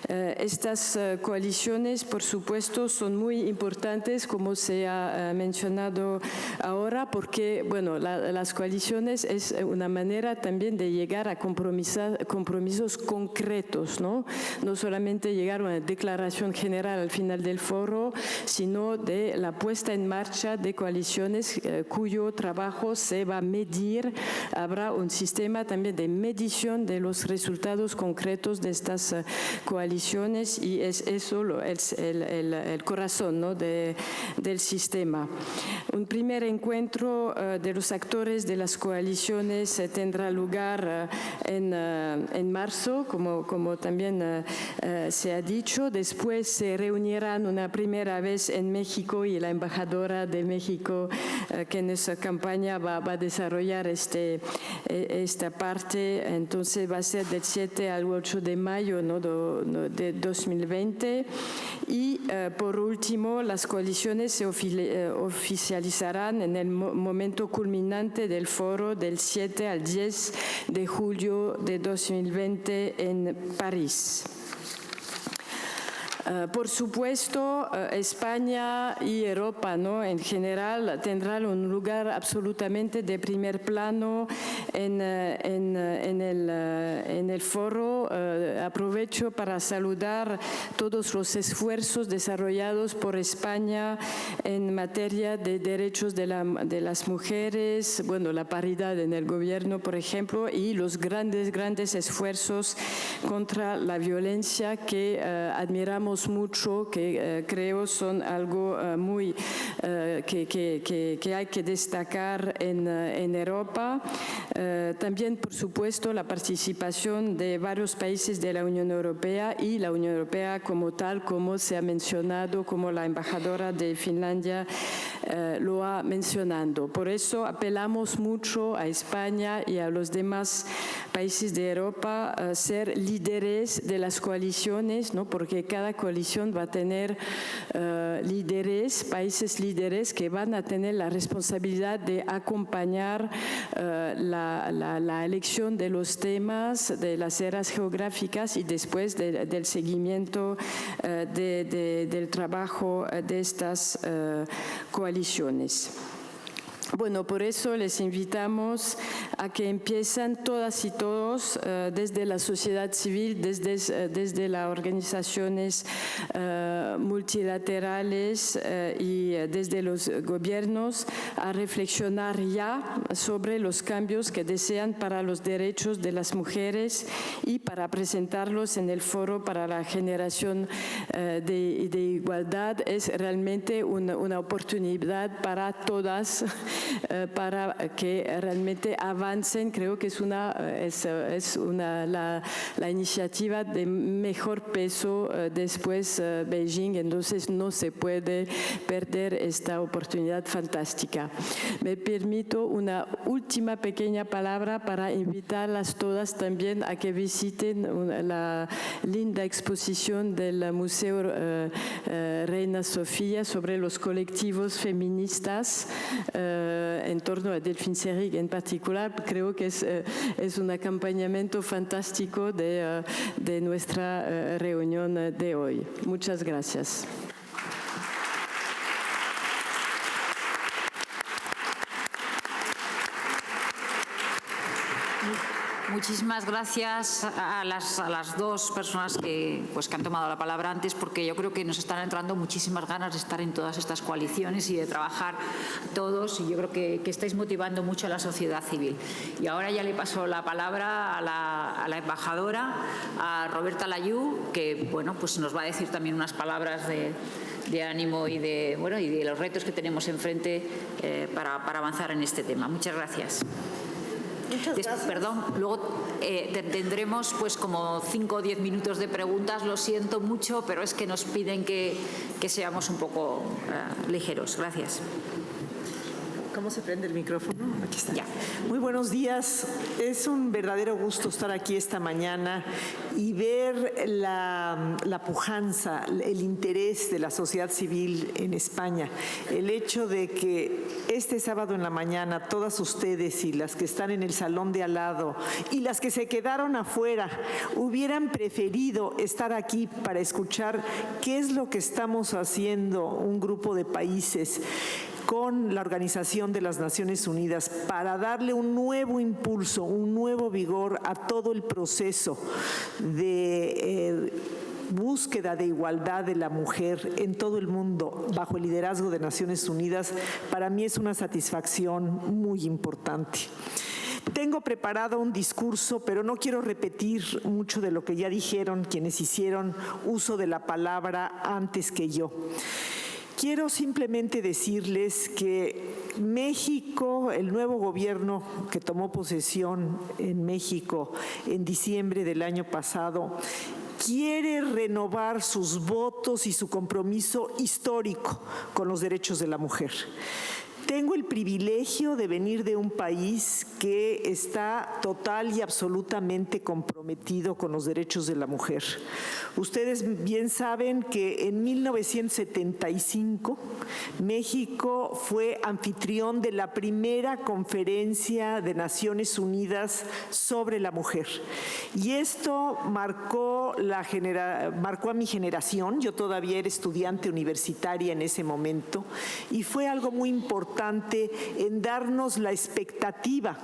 Estas coaliciones, por supuesto, son muy importantes, como se ha mencionado ahora, porque bueno, las coaliciones es una manera también de llegar a compromisos concretos, ¿no? No solamente llegar a una declaración general al final del foro, sino de la puesta en marcha de coaliciones cuyo trabajo se va a medir. Habrá un sistema también de medición de los resultados concretos de estas coaliciones, y es eso el corazón, ¿no? del sistema. Un primer encuentro de los actores de las coaliciones tendrá lugar en marzo, como también se ha dicho. Después se reunirán una primera vez en México, y la embajadora de México que en esa campaña va a desarrollar esta parte. Entonces va a ser del 7 al 8 de mayo, ¿no? de 2020. Y por último, las coaliciones se oficializarán en el momento culminante del foro del 7 al 10 de julio de 2020 en París. Por supuesto, España y Europa, ¿no? en general tendrán un lugar absolutamente de primer plano en el foro. Aprovecho para saludar todos los esfuerzos desarrollados por España en materia de derechos de las mujeres, bueno, la paridad en el gobierno, por ejemplo, y los grandes esfuerzos contra la violencia que admiramos mucho, que creo son algo muy que hay que destacar en Europa. También, por supuesto, la participación de varios países de la Unión Europea, y la Unión Europea como tal, como se ha mencionado, como la embajadora de Finlandia lo ha mencionado. Por eso apelamos mucho a España y a los demás países de Europa a ser líderes de las coaliciones, ¿no? Porque cada coalición va a tener países líderes que van a tener la responsabilidad de acompañar la elección de los temas, de las eras geográficas, y después del seguimiento del trabajo de estas coaliciones. Bueno, por eso les invitamos a que empiecen todas y todos, desde la sociedad civil, desde las organizaciones multilaterales y desde los gobiernos, a reflexionar ya sobre los cambios que desean para los derechos de las mujeres, y para presentarlos en el foro para la generación de igualdad. Es realmente una oportunidad para todas, para que realmente avancen. Creo que es la iniciativa de mejor peso después Beijing, entonces no se puede perder esta oportunidad fantástica. Me permito una última pequeña palabra para invitarlas todas también a que visiten la linda exposición del Museo Reina Sofía sobre los colectivos feministas en torno a Delphine Seyrig en particular. Creo que es un acompañamiento fantástico de nuestra reunión de hoy. Muchas gracias. muchísimas gracias a las dos personas que han tomado la palabra antes, porque yo creo que nos están entrando muchísimas ganas de estar en todas estas coaliciones y de trabajar todos, y yo creo que estáis motivando mucho a la sociedad civil. Y ahora ya le paso la palabra a la embajadora, a Roberta Layú, que pues nos va a decir también unas palabras de ánimo y de los retos que tenemos enfrente para avanzar en este tema. Muchas gracias. Muchas gracias. Perdón, luego tendremos como 5 o 10 minutos de preguntas. Lo siento mucho, pero es que nos piden que seamos un poco ligeros. Gracias. ¿Cómo se prende el micrófono? Aquí está. Ya. Muy buenos días. Es un verdadero gusto estar aquí esta mañana y ver la pujanza, el interés de la sociedad civil en España. El hecho de que este sábado en la mañana todas ustedes y las que están en el salón de al lado y las que se quedaron afuera hubieran preferido estar aquí para escuchar qué es lo que estamos haciendo un grupo de países con la Organización de las Naciones Unidas para darle un nuevo impulso, un nuevo vigor a todo el proceso de búsqueda de igualdad de la mujer en todo el mundo bajo el liderazgo de Naciones Unidas, para mí es una satisfacción muy importante. Tengo preparado un discurso, pero no quiero repetir mucho de lo que ya dijeron quienes hicieron uso de la palabra antes que yo. Quiero simplemente decirles que México, el nuevo gobierno que tomó posesión en México en diciembre del año pasado, quiere renovar sus votos y su compromiso histórico con los derechos de la mujer. Tengo el privilegio de venir de un país que está total y absolutamente comprometido con los derechos de la mujer. Ustedes bien saben que en 1975 México fue anfitrión de la primera conferencia de Naciones Unidas sobre la mujer. Y esto marcó a mi generación. Yo todavía era estudiante universitaria en ese momento y fue algo muy importante en darnos la expectativa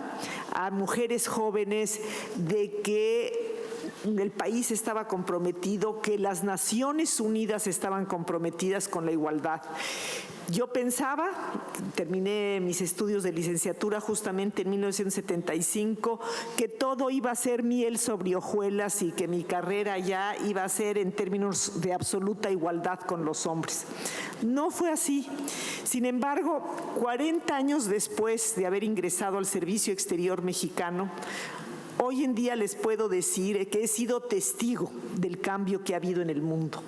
a mujeres jóvenes de que el país estaba comprometido, que las Naciones Unidas estaban comprometidas con la igualdad. Yo pensaba, terminé mis estudios de licenciatura justamente en 1975, que todo iba a ser miel sobre hojuelas y que mi carrera ya iba a ser en términos de absoluta igualdad con los hombres. No fue así. Sin embargo, 40 años después de haber ingresado al Servicio Exterior Mexicano, hoy en día les puedo decir que he sido testigo del cambio que ha habido en el mundo,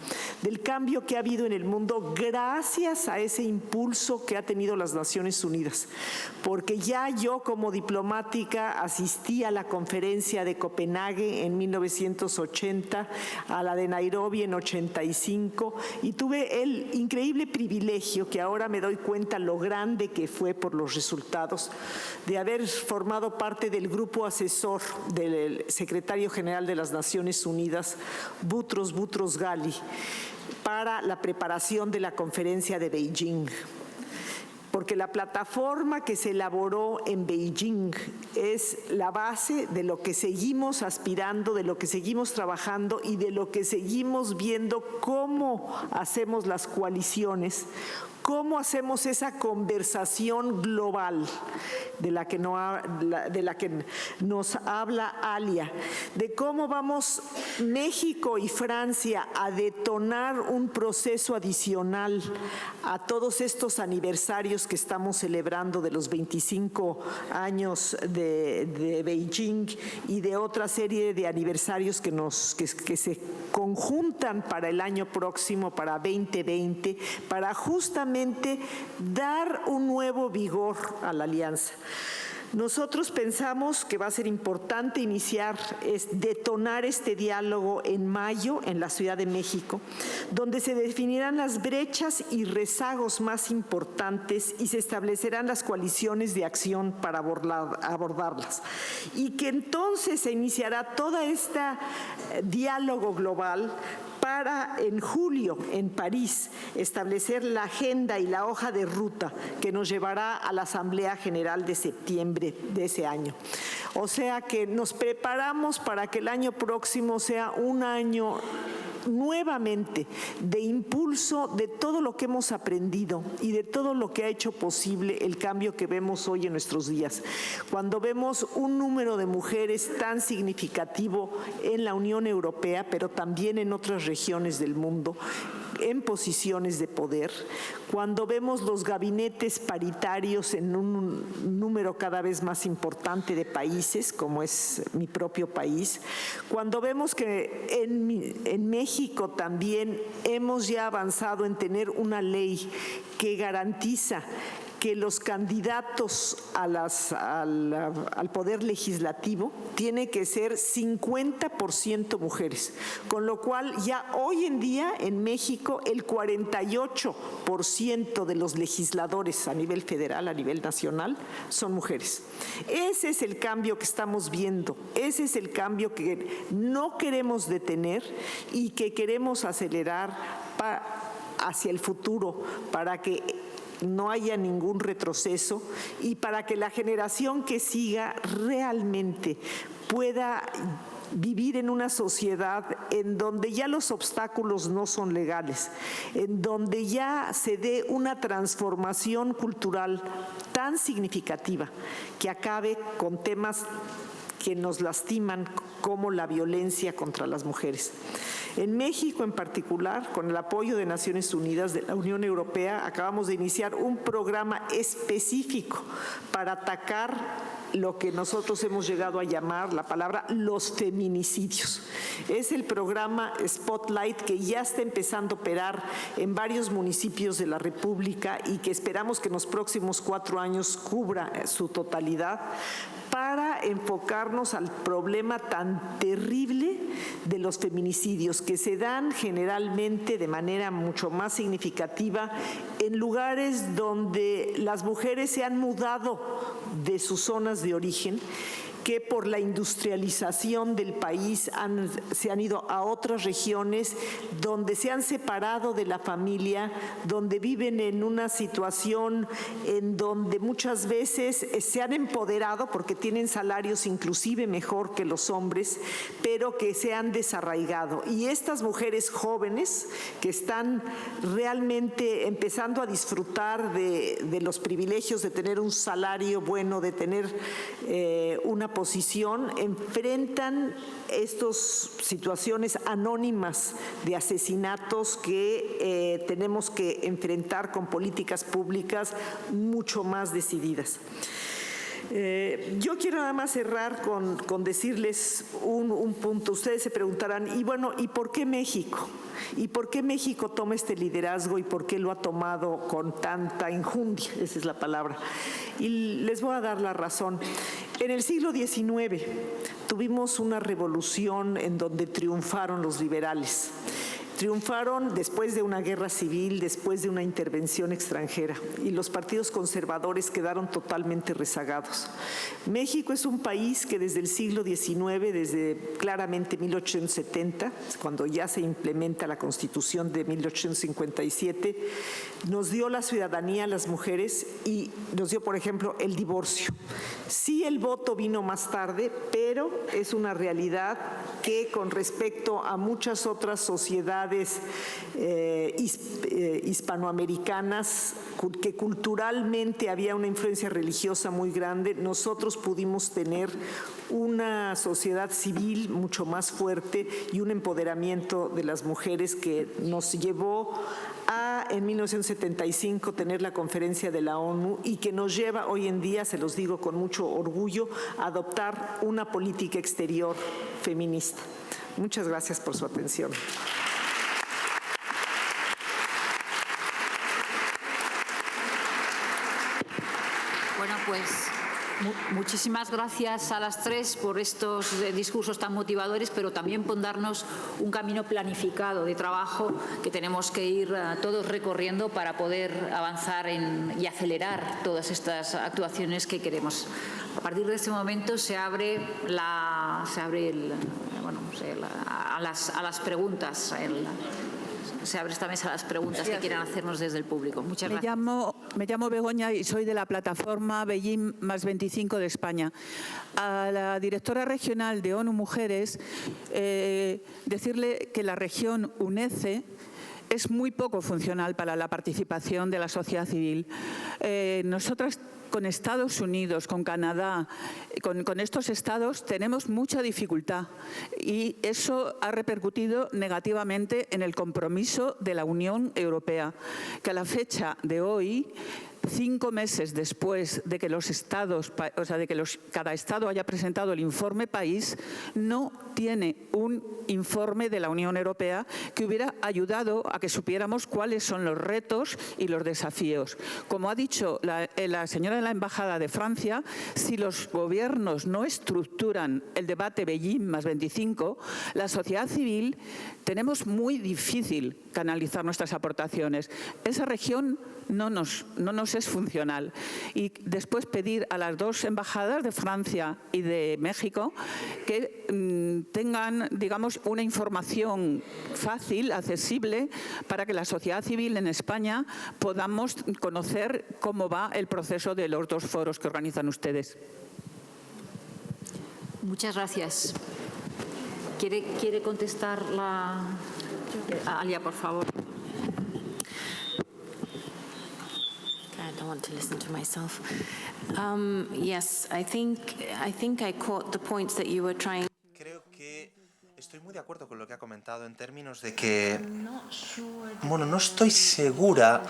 gracias a ese impulso que ha tenido las Naciones Unidas, porque ya yo como diplomática asistí a la conferencia de Copenhague en 1980, a la de Nairobi en 85, y tuve el increíble privilegio, que ahora me doy cuenta lo grande que fue por los resultados, de haber formado parte del grupo asesor del secretario general de las Naciones Unidas, Boutros Boutros-Ghali, para la preparación de la conferencia de Beijing. Porque la plataforma que se elaboró en Beijing es la base de lo que seguimos aspirando, de lo que seguimos trabajando y de lo que seguimos viendo cómo hacemos las coaliciones, cómo hacemos esa conversación global de la que nos habla Alia, de cómo vamos México y Francia a detonar un proceso adicional a todos estos aniversarios que estamos celebrando de los 25 años de Beijing y de otra serie de aniversarios que se conjuntan para el año próximo, para 2020, para justamente dar un nuevo vigor a la alianza. Nosotros pensamos que va a ser importante detonar este diálogo en mayo en la Ciudad de México, donde se definirán las brechas y rezagos más importantes y se establecerán las coaliciones de acción para abordarlas. Y que entonces se iniciará todo este diálogo global para en julio en París establecer la agenda y la hoja de ruta que nos llevará a la Asamblea General de septiembre de ese año. O sea que nos preparamos para que el año próximo sea un año nuevamente de impulso de todo lo que hemos aprendido y de todo lo que ha hecho posible el cambio que vemos hoy en nuestros días. Cuando vemos un número de mujeres tan significativo en la Unión Europea, pero también en otras regiones del mundo, en posiciones de poder, cuando vemos los gabinetes paritarios en un número cada vez más importante de países, como es mi propio país, cuando vemos que en México también hemos ya avanzado en tener una ley que garantiza que los candidatos al Poder Legislativo tiene que ser 50% mujeres, con lo cual ya hoy en día en México el 48% de los legisladores a nivel federal, a nivel nacional, son mujeres. Ese es el cambio que estamos viendo, ese es el cambio que no queremos detener y que queremos acelerar hacia el futuro para que no haya ningún retroceso y para que la generación que siga realmente pueda vivir en una sociedad en donde ya los obstáculos no son legales, en donde ya se dé una transformación cultural tan significativa que acabe con temas que nos lastiman como la violencia contra las mujeres. En México en particular, con el apoyo de Naciones Unidas, de la Unión Europea, acabamos de iniciar un programa específico para atacar lo que nosotros hemos llegado a llamar la palabra los feminicidios. Es el programa Spotlight que ya está empezando a operar en varios municipios de la República y que esperamos que en los próximos 4 años cubra su totalidad, para enfocarnos al problema tan terrible de los feminicidios que se dan generalmente de manera mucho más significativa en lugares donde las mujeres se han mudado de sus zonas de origen, que por la industrialización del país se han ido a otras regiones donde se han separado de la familia, donde viven en una situación en donde muchas veces se han empoderado porque tienen salarios inclusive mejor que los hombres, pero que se han desarraigado. Y estas mujeres jóvenes que están realmente empezando a disfrutar de los privilegios de tener un salario bueno, de tener una posición, enfrentan estas situaciones anónimas de asesinatos que tenemos que enfrentar con políticas públicas mucho más decididas. Yo quiero nada más cerrar con decirles un punto. Ustedes se preguntarán, y bueno, ¿y por qué México? ¿Y por qué México toma este liderazgo y por qué lo ha tomado con tanta enjundia? Esa es la palabra. Y les voy a dar la razón. En el siglo XIX tuvimos una revolución en donde triunfaron los liberales. Triunfaron después de una guerra civil, después de una intervención extranjera, y los partidos conservadores quedaron totalmente rezagados. México es un país que desde el siglo XIX, desde claramente 1870, cuando ya se implementa la Constitución de 1857, nos dio la ciudadanía a las mujeres y nos dio, por ejemplo, el divorcio. Sí, el voto vino más tarde, pero es una realidad que con respecto a muchas otras sociedades hispanoamericanas que culturalmente había una influencia religiosa muy grande, nosotros pudimos tener una sociedad civil mucho más fuerte y un empoderamiento de las mujeres que nos llevó a, en 1975, tener la conferencia de la ONU y que nos lleva hoy en día, se los digo con mucho orgullo, a adoptar una política exterior feminista. Muchas gracias por su atención. Bueno, pues muchísimas gracias a las tres por estos discursos tan motivadores, pero también por darnos un camino planificado de trabajo que tenemos que ir todos recorriendo para poder avanzar y acelerar todas estas actuaciones que queremos. A partir de este momento se abre a las preguntas. se abre esta mesa a las preguntas que quieran hacernos desde el público. Muchas gracias. Me llamo Begoña y soy de la plataforma Beijing +25 de España. A la directora regional de ONU Mujeres, decirle que la región UNECE es muy poco funcional para la participación de la sociedad civil. Nosotras, con Estados Unidos, con Canadá, con estos estados tenemos mucha dificultad y eso ha repercutido negativamente en el compromiso de la Unión Europea, que a la fecha de hoy, 5 meses después de que los estados, o sea, de que cada estado haya presentado el informe país, no tiene un informe de la Unión Europea que hubiera ayudado a que supiéramos cuáles son los retos y los desafíos. Como ha dicho la señora de la Embajada de Francia, si los gobiernos no estructuran el debate Beijing +25, la sociedad civil tenemos muy difícil canalizar nuestras aportaciones. Esa región no nos es funcional. Y después pedir a las 2 embajadas de Francia y de México que tengan, digamos, una información fácil, accesible, para que la sociedad civil en España podamos conocer cómo va el proceso de los 2 foros que organizan ustedes. Muchas gracias. ¿Quiere contestar la Alia, por favor? I don't want to listen to myself. Yes, I think I caught the points that you were trying. Creo que estoy muy de acuerdo con lo que ha comentado en términos de que, bueno, no estoy segura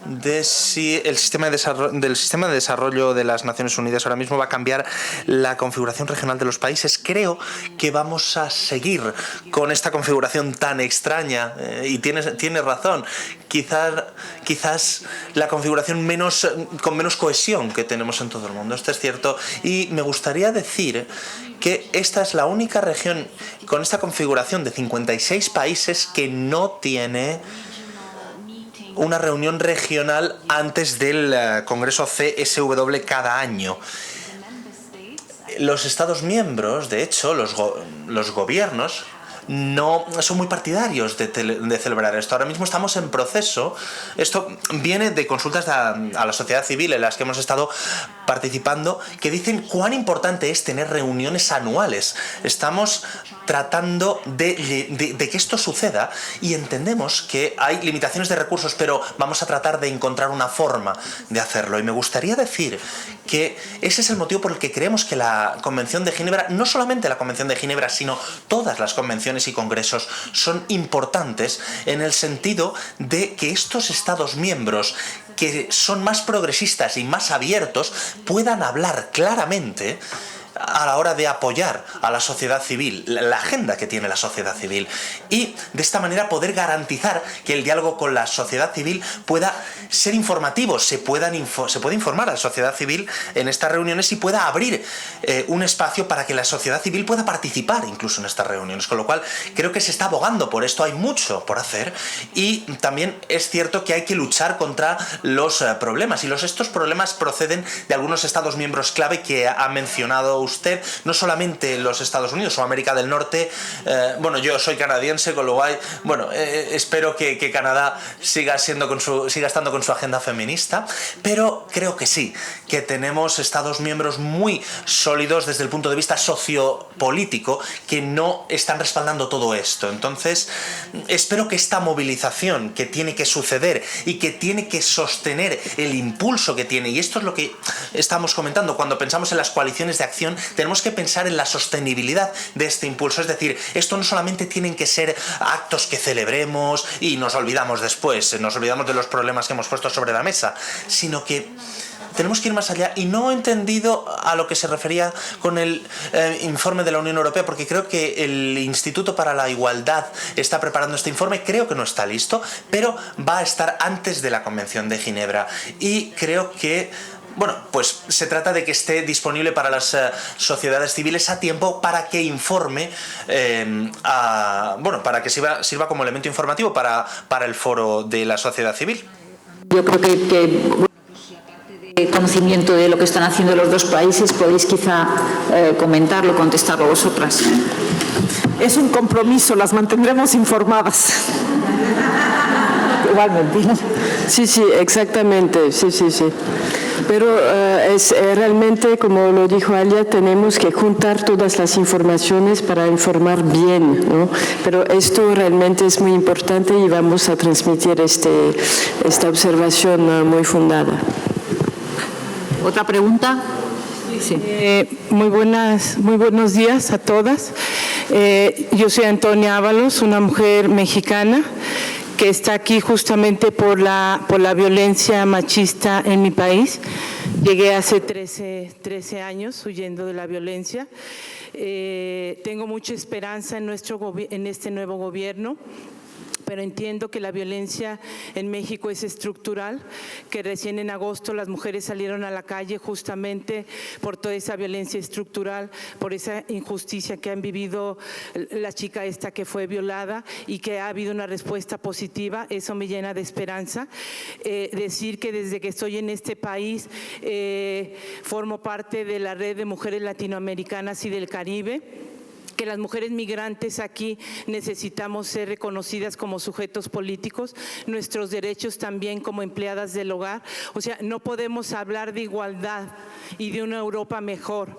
de si el sistema de desarrollo de las Naciones Unidas ahora mismo va a cambiar la configuración regional de los países. Creo que vamos a seguir con esta configuración tan extraña y tiene razón. Quizás la configuración con menos cohesión que tenemos en todo el mundo. Esto es cierto. Y me gustaría decir que esta es la única región con esta configuración de 56 países que no tiene una reunión regional antes del Congreso CSW cada año. Los Estados miembros, de hecho, los gobiernos, no son muy partidarios de celebrar esto. Ahora mismo estamos en proceso. Esto viene de consultas a la sociedad civil en las que hemos estado participando, que dicen cuán importante es tener reuniones anuales. Estamos tratando de que esto suceda y entendemos que hay limitaciones de recursos, pero vamos a tratar de encontrar una forma de hacerlo. Y me gustaría decir que ese es el motivo por el que creemos que la Convención de Ginebra, no solamente la Convención de Ginebra, sino todas las convenciones y congresos son importantes en el sentido de que estos Estados miembros que son más progresistas y más abiertos puedan hablar claramente a la hora de apoyar a la sociedad civil, la agenda que tiene la sociedad civil, y de esta manera poder garantizar que el diálogo con la sociedad civil pueda ser informativo, se puede informar a la sociedad civil en estas reuniones y pueda abrir un espacio para que la sociedad civil pueda participar incluso en estas reuniones, con lo cual creo que se está abogando por esto. Hay mucho por hacer y también es cierto que hay que luchar contra los problemas, y estos problemas proceden de algunos Estados miembros clave que ha mencionado usted, no solamente los Estados Unidos o América del Norte. Bueno, yo soy canadiense, con lo cual, bueno, espero que Canadá siga estando con su agenda feminista, pero creo que sí, que tenemos Estados miembros muy sólidos desde el punto de vista sociopolítico que no están respaldando todo esto. Entonces, espero que esta movilización que tiene que suceder y que tiene que sostener el impulso que tiene, y esto es lo que estamos comentando cuando pensamos en las coaliciones de acción, tenemos que pensar en la sostenibilidad de este impulso. Es decir, esto no solamente tienen que ser actos que celebremos y nos olvidamos después, nos olvidamos de los problemas que hemos puesto sobre la mesa, sino que tenemos que ir más allá. Y no he entendido a lo que se refería con el informe de la Unión Europea, porque creo que el Instituto para la Igualdad está preparando este informe. Creo que no está listo, pero va a estar antes de la Convención de Ginebra. Y creo que, bueno, pues se trata de que esté disponible para las sociedades civiles a tiempo para que informe, para que sirva como elemento informativo para el foro de la sociedad civil. Yo creo que conocimiento de lo que están haciendo los 2 países, podéis quizá comentarlo, contestarlo vosotras. Es un compromiso, las mantendremos informadas. Igualmente. Sí, sí, exactamente, sí. Pero es realmente, como lo dijo Alia, tenemos que juntar todas las informaciones para informar bien, ¿no? Pero esto realmente es muy importante y vamos a transmitir esta observación muy fundada. ¿Otra pregunta? Sí. Muy buenos días a todas. Yo soy Antonia Ábalos, una mujer mexicana que está aquí justamente por la violencia machista en mi país. Llegué hace 13 años huyendo de la violencia. Tengo mucha esperanza en este nuevo gobierno, pero entiendo que la violencia en México es estructural, que recién en agosto las mujeres salieron a la calle justamente por toda esa violencia estructural, por esa injusticia que han vivido la chica esta que fue violada y que ha habido una respuesta positiva. Eso me llena de esperanza. Decir que desde que estoy en este país formo parte de la red de mujeres latinoamericanas y del Caribe, que las mujeres migrantes aquí necesitamos ser reconocidas como sujetos políticos, nuestros derechos también como empleadas del hogar. O sea, no podemos hablar de igualdad y de una Europa mejor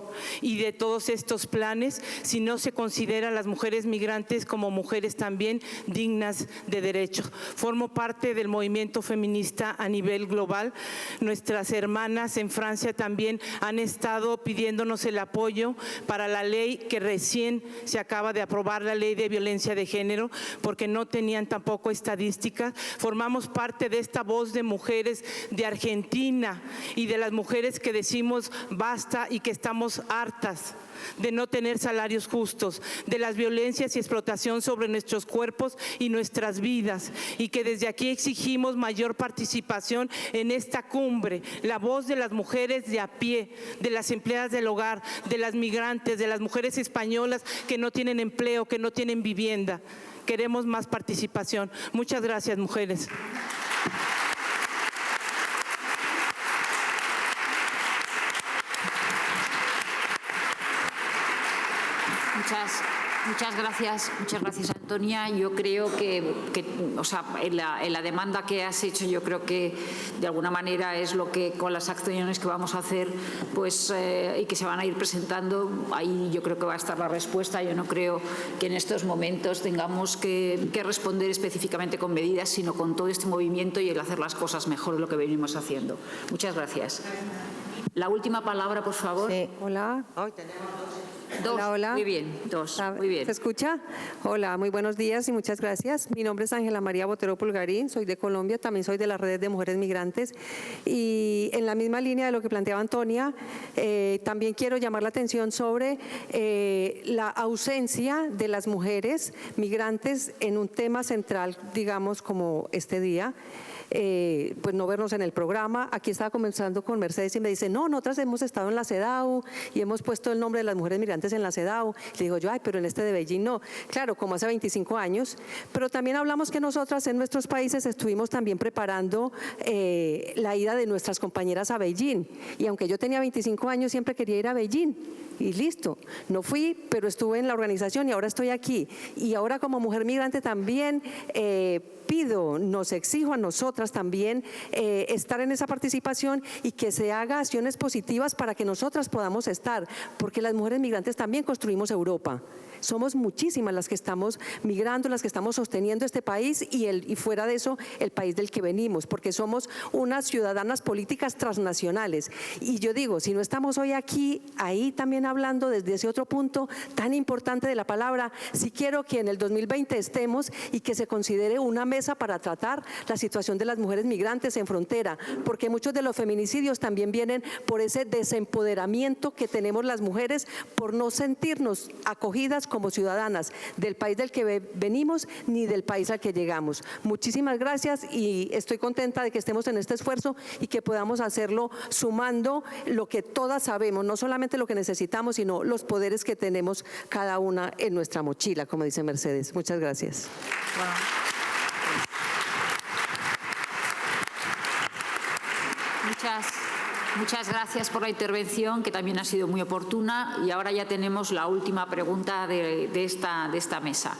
y de todos estos planes si no se considera a las mujeres migrantes como mujeres también dignas de derechos. Formo parte del movimiento feminista a nivel global. Nuestras hermanas en Francia también han estado pidiéndonos el apoyo para la ley que recién se acaba de aprobar, la ley de violencia de género, porque no tenían tampoco estadísticas. Formamos parte de esta voz de mujeres de Argentina y de las mujeres que decimos basta y que estamos hartas de no tener salarios justos, de las violencias y explotación sobre nuestros cuerpos y nuestras vidas, y que desde aquí exigimos mayor participación en esta cumbre, la voz de las mujeres de a pie, de las empleadas del hogar, de las migrantes, de las mujeres españolas que no tienen empleo, que no tienen vivienda. Queremos más participación. Muchas gracias, mujeres. Muchas gracias, Antonia. Yo creo que o sea, en la demanda que has hecho, yo creo que de alguna manera es lo que con las acciones que vamos a hacer, pues y que se van a ir presentando, ahí yo creo que va a estar la respuesta. Yo no creo que en estos momentos tengamos que responder específicamente con medidas, sino con todo este movimiento y el hacer las cosas mejor de lo que venimos haciendo. Muchas gracias. La última palabra, por favor. Sí. Hola. Dos. Hola. Muy bien, dos. Muy bien. ¿Se escucha? Hola, muy buenos días y muchas gracias. Mi nombre es Ángela María Botero Pulgarín, soy de Colombia, también soy de la Red de Mujeres Migrantes. Y en la misma línea de lo que planteaba Antonia, también quiero llamar la atención sobre la ausencia de las mujeres migrantes en un tema central, digamos, como este día. Pues no vernos en el programa. Aquí estaba conversando con Mercedes y me dice, no, nosotras hemos estado en la CEDAW y hemos puesto el nombre de las mujeres migrantes en la CEDAW. Le digo yo, ay, pero en este de Beijing no. Claro, como hace 25 años, pero también hablamos que nosotras en nuestros países estuvimos también preparando la ida de nuestras compañeras a Beijing. Y aunque yo tenía 25 años, siempre quería ir a Beijing. Y listo, no fui, pero estuve en la organización y ahora estoy aquí. Y ahora como mujer migrante también pido, nos exijo a nosotras también estar en esa participación y que se haga acciones positivas para que nosotras podamos estar, porque las mujeres migrantes también construimos Europa. Somos muchísimas las que estamos migrando, las que estamos sosteniendo este país y fuera de eso el país del que venimos, porque somos unas ciudadanas políticas transnacionales. Y yo digo, si no estamos hoy aquí, ahí también hablando desde ese otro punto tan importante de la palabra, sí quiero que en el 2020 estemos y que se considere una mesa para tratar la situación de las mujeres migrantes en frontera, porque muchos de los feminicidios también vienen por ese desempoderamiento que tenemos las mujeres, por no sentirnos acogidas como ciudadanas del país del que venimos ni del país al que llegamos. Muchísimas gracias y estoy contenta de que estemos en este esfuerzo y que podamos hacerlo sumando lo que todas sabemos, no solamente lo que necesitamos, sino los poderes que tenemos cada una en nuestra mochila, como dice Mercedes. Muchas gracias. Bueno. Muchas gracias por la intervención, que también ha sido muy oportuna. Y ahora ya tenemos la última pregunta de esta mesa.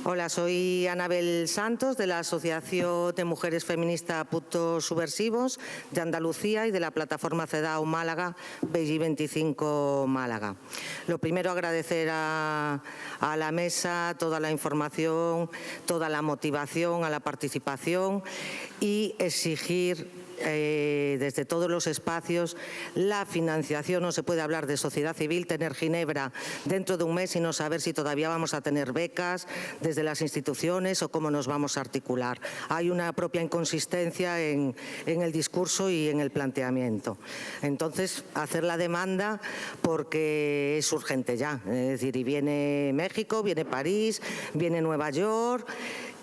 Hola, soy Anabel Santos, de la Asociación de Mujeres Feministas Puntos Subversivos de Andalucía y de la plataforma CEDAW Málaga, Beijing 25 Málaga. Lo primero, agradecer a la mesa toda la información, toda la motivación a la participación y exigir desde todos los espacios la financiación. No se puede hablar de sociedad civil, tener Ginebra dentro de un mes y no saber si todavía vamos a tener becas desde las instituciones o cómo nos vamos a articular. Hay una propia inconsistencia en el discurso y en el planteamiento. Entonces, hacer la demanda porque es urgente ya. Es decir, y viene México, viene París, viene Nueva York.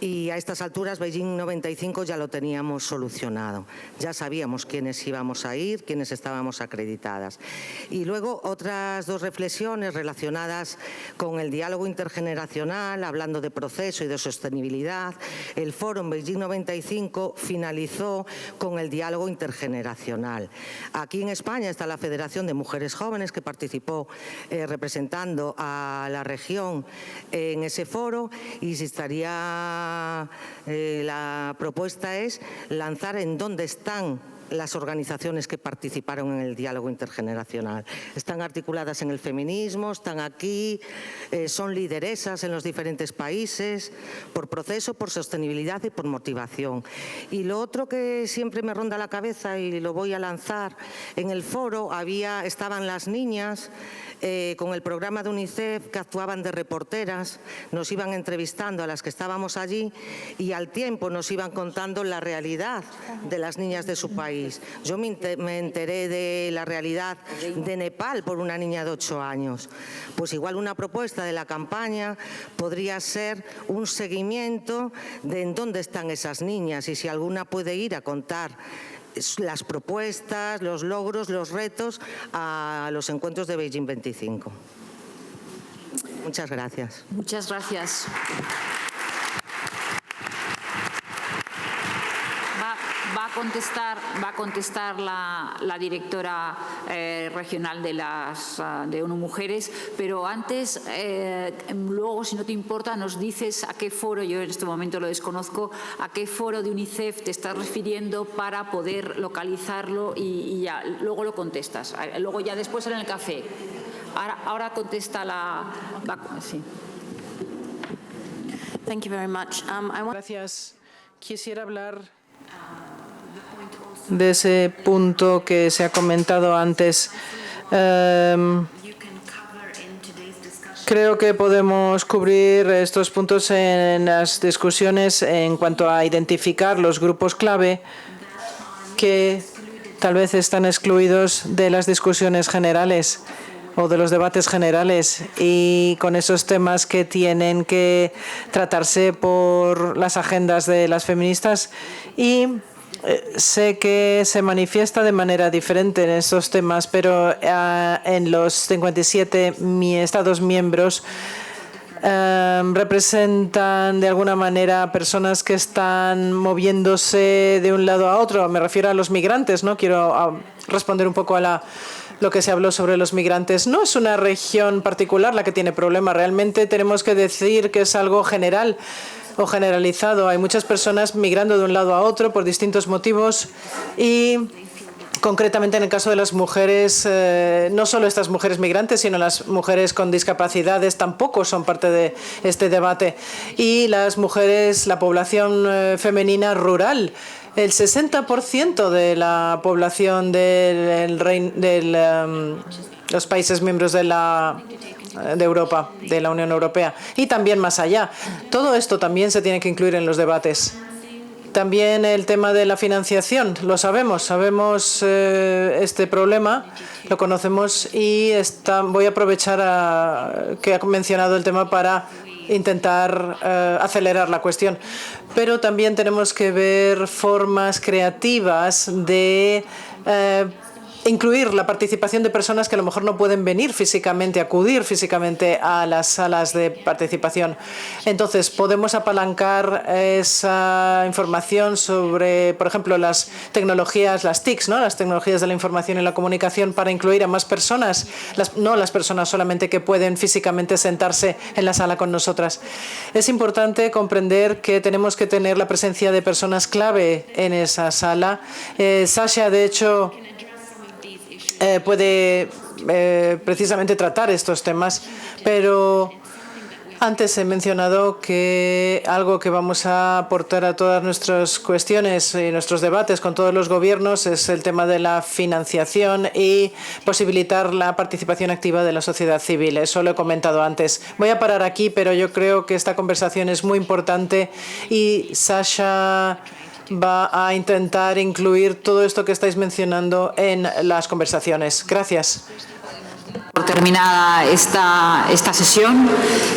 Y a estas alturas Beijing 95 ya lo teníamos solucionado. Ya sabíamos quiénes íbamos a ir, quiénes estábamos acreditadas. Y luego otras dos reflexiones relacionadas con el diálogo intergeneracional, hablando de proceso y de sostenibilidad. El foro en Beijing 95 finalizó con el diálogo intergeneracional. Aquí en España está la Federación de Mujeres Jóvenes que participó representando a la región en ese foro y se estaría... la propuesta es lanzar en dónde están las organizaciones que participaron en el diálogo intergeneracional. Están articuladas en el feminismo, están aquí, son lideresas en los diferentes países, por proceso, por sostenibilidad y por motivación. Y lo otro que siempre me ronda la cabeza y lo voy a lanzar, en el foro estaban las niñas con el programa de UNICEF que actuaban de reporteras, nos iban entrevistando a las que estábamos allí y al tiempo nos iban contando la realidad de las niñas de su país. Yo me enteré de la realidad de Nepal por una niña de 8 años. Pues igual una propuesta de la campaña podría ser un seguimiento de en dónde están esas niñas y si alguna puede ir a contar las propuestas, los logros, los retos a los encuentros de Beijing 25. Muchas gracias. Muchas gracias. Va a contestar la directora regional de ONU Mujeres, pero antes, luego, si no te importa, nos dices a qué foro, yo en este momento lo desconozco, a qué foro de UNICEF te estás refiriendo para poder localizarlo y ya, luego lo contestas. Luego ya después en el café. Ahora contesta sí. Thank you very much. Gracias. Quisiera hablar de ese punto que se ha comentado antes. Creo que podemos cubrir estos puntos en las discusiones en cuanto a identificar los grupos clave que tal vez están excluidos de las discusiones generales o de los debates generales y con esos temas que tienen que tratarse por las agendas de las feministas. Y sé que se manifiesta de manera diferente en estos temas, pero en los 57 Estados miembros representan de alguna manera personas que están moviéndose de un lado a otro. Me refiero a los migrantes, ¿no? Quiero responder un poco a lo que se habló sobre los migrantes. No es una región particular la que tiene problemas. Realmente tenemos que decir que es algo general o generalizado. Hay muchas personas migrando de un lado a otro por distintos motivos y concretamente en el caso de las mujeres, no solo estas mujeres migrantes, sino las mujeres con discapacidades tampoco son parte de este debate. Y las mujeres, la población femenina rural, el 60% de la población de los países miembros de Europa, de la Unión Europea, y también más allá. Todo esto también se tiene que incluir en los debates. También el tema de la financiación, lo sabemos este problema, lo conocemos y voy a aprovechar que ha mencionado el tema para intentar acelerar la cuestión. Pero también tenemos que ver formas creativas de incluir la participación de personas que a lo mejor no pueden venir físicamente, acudir físicamente a las salas de participación. Entonces, podemos apalancar esa información sobre, por ejemplo, las tecnologías, las TICs, ¿no? Las tecnologías de la información y la comunicación, para incluir a más personas, no las personas solamente que pueden físicamente sentarse en la sala con nosotras. Es importante comprender que tenemos que tener la presencia de personas clave en esa sala. Sasha, de hecho, puede precisamente tratar estos temas, pero antes he mencionado que algo que vamos a aportar a todas nuestras cuestiones y nuestros debates con todos los gobiernos es el tema de la financiación y posibilitar la participación activa de la sociedad civil. Eso lo he comentado antes. Voy a parar aquí, pero yo creo que esta conversación es muy importante y Sasha va a intentar incluir todo esto que estáis mencionando en las conversaciones. Gracias. Por terminada esta sesión.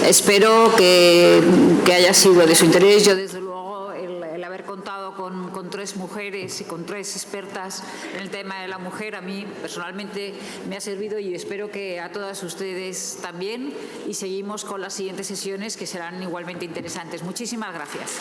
Espero que haya sido de su interés. Yo, desde luego, el haber contado con 3 mujeres y con 3 expertas en el tema de la mujer, a mí personalmente me ha servido y espero que a todas ustedes también. Y seguimos con las siguientes sesiones, que serán igualmente interesantes. Muchísimas gracias.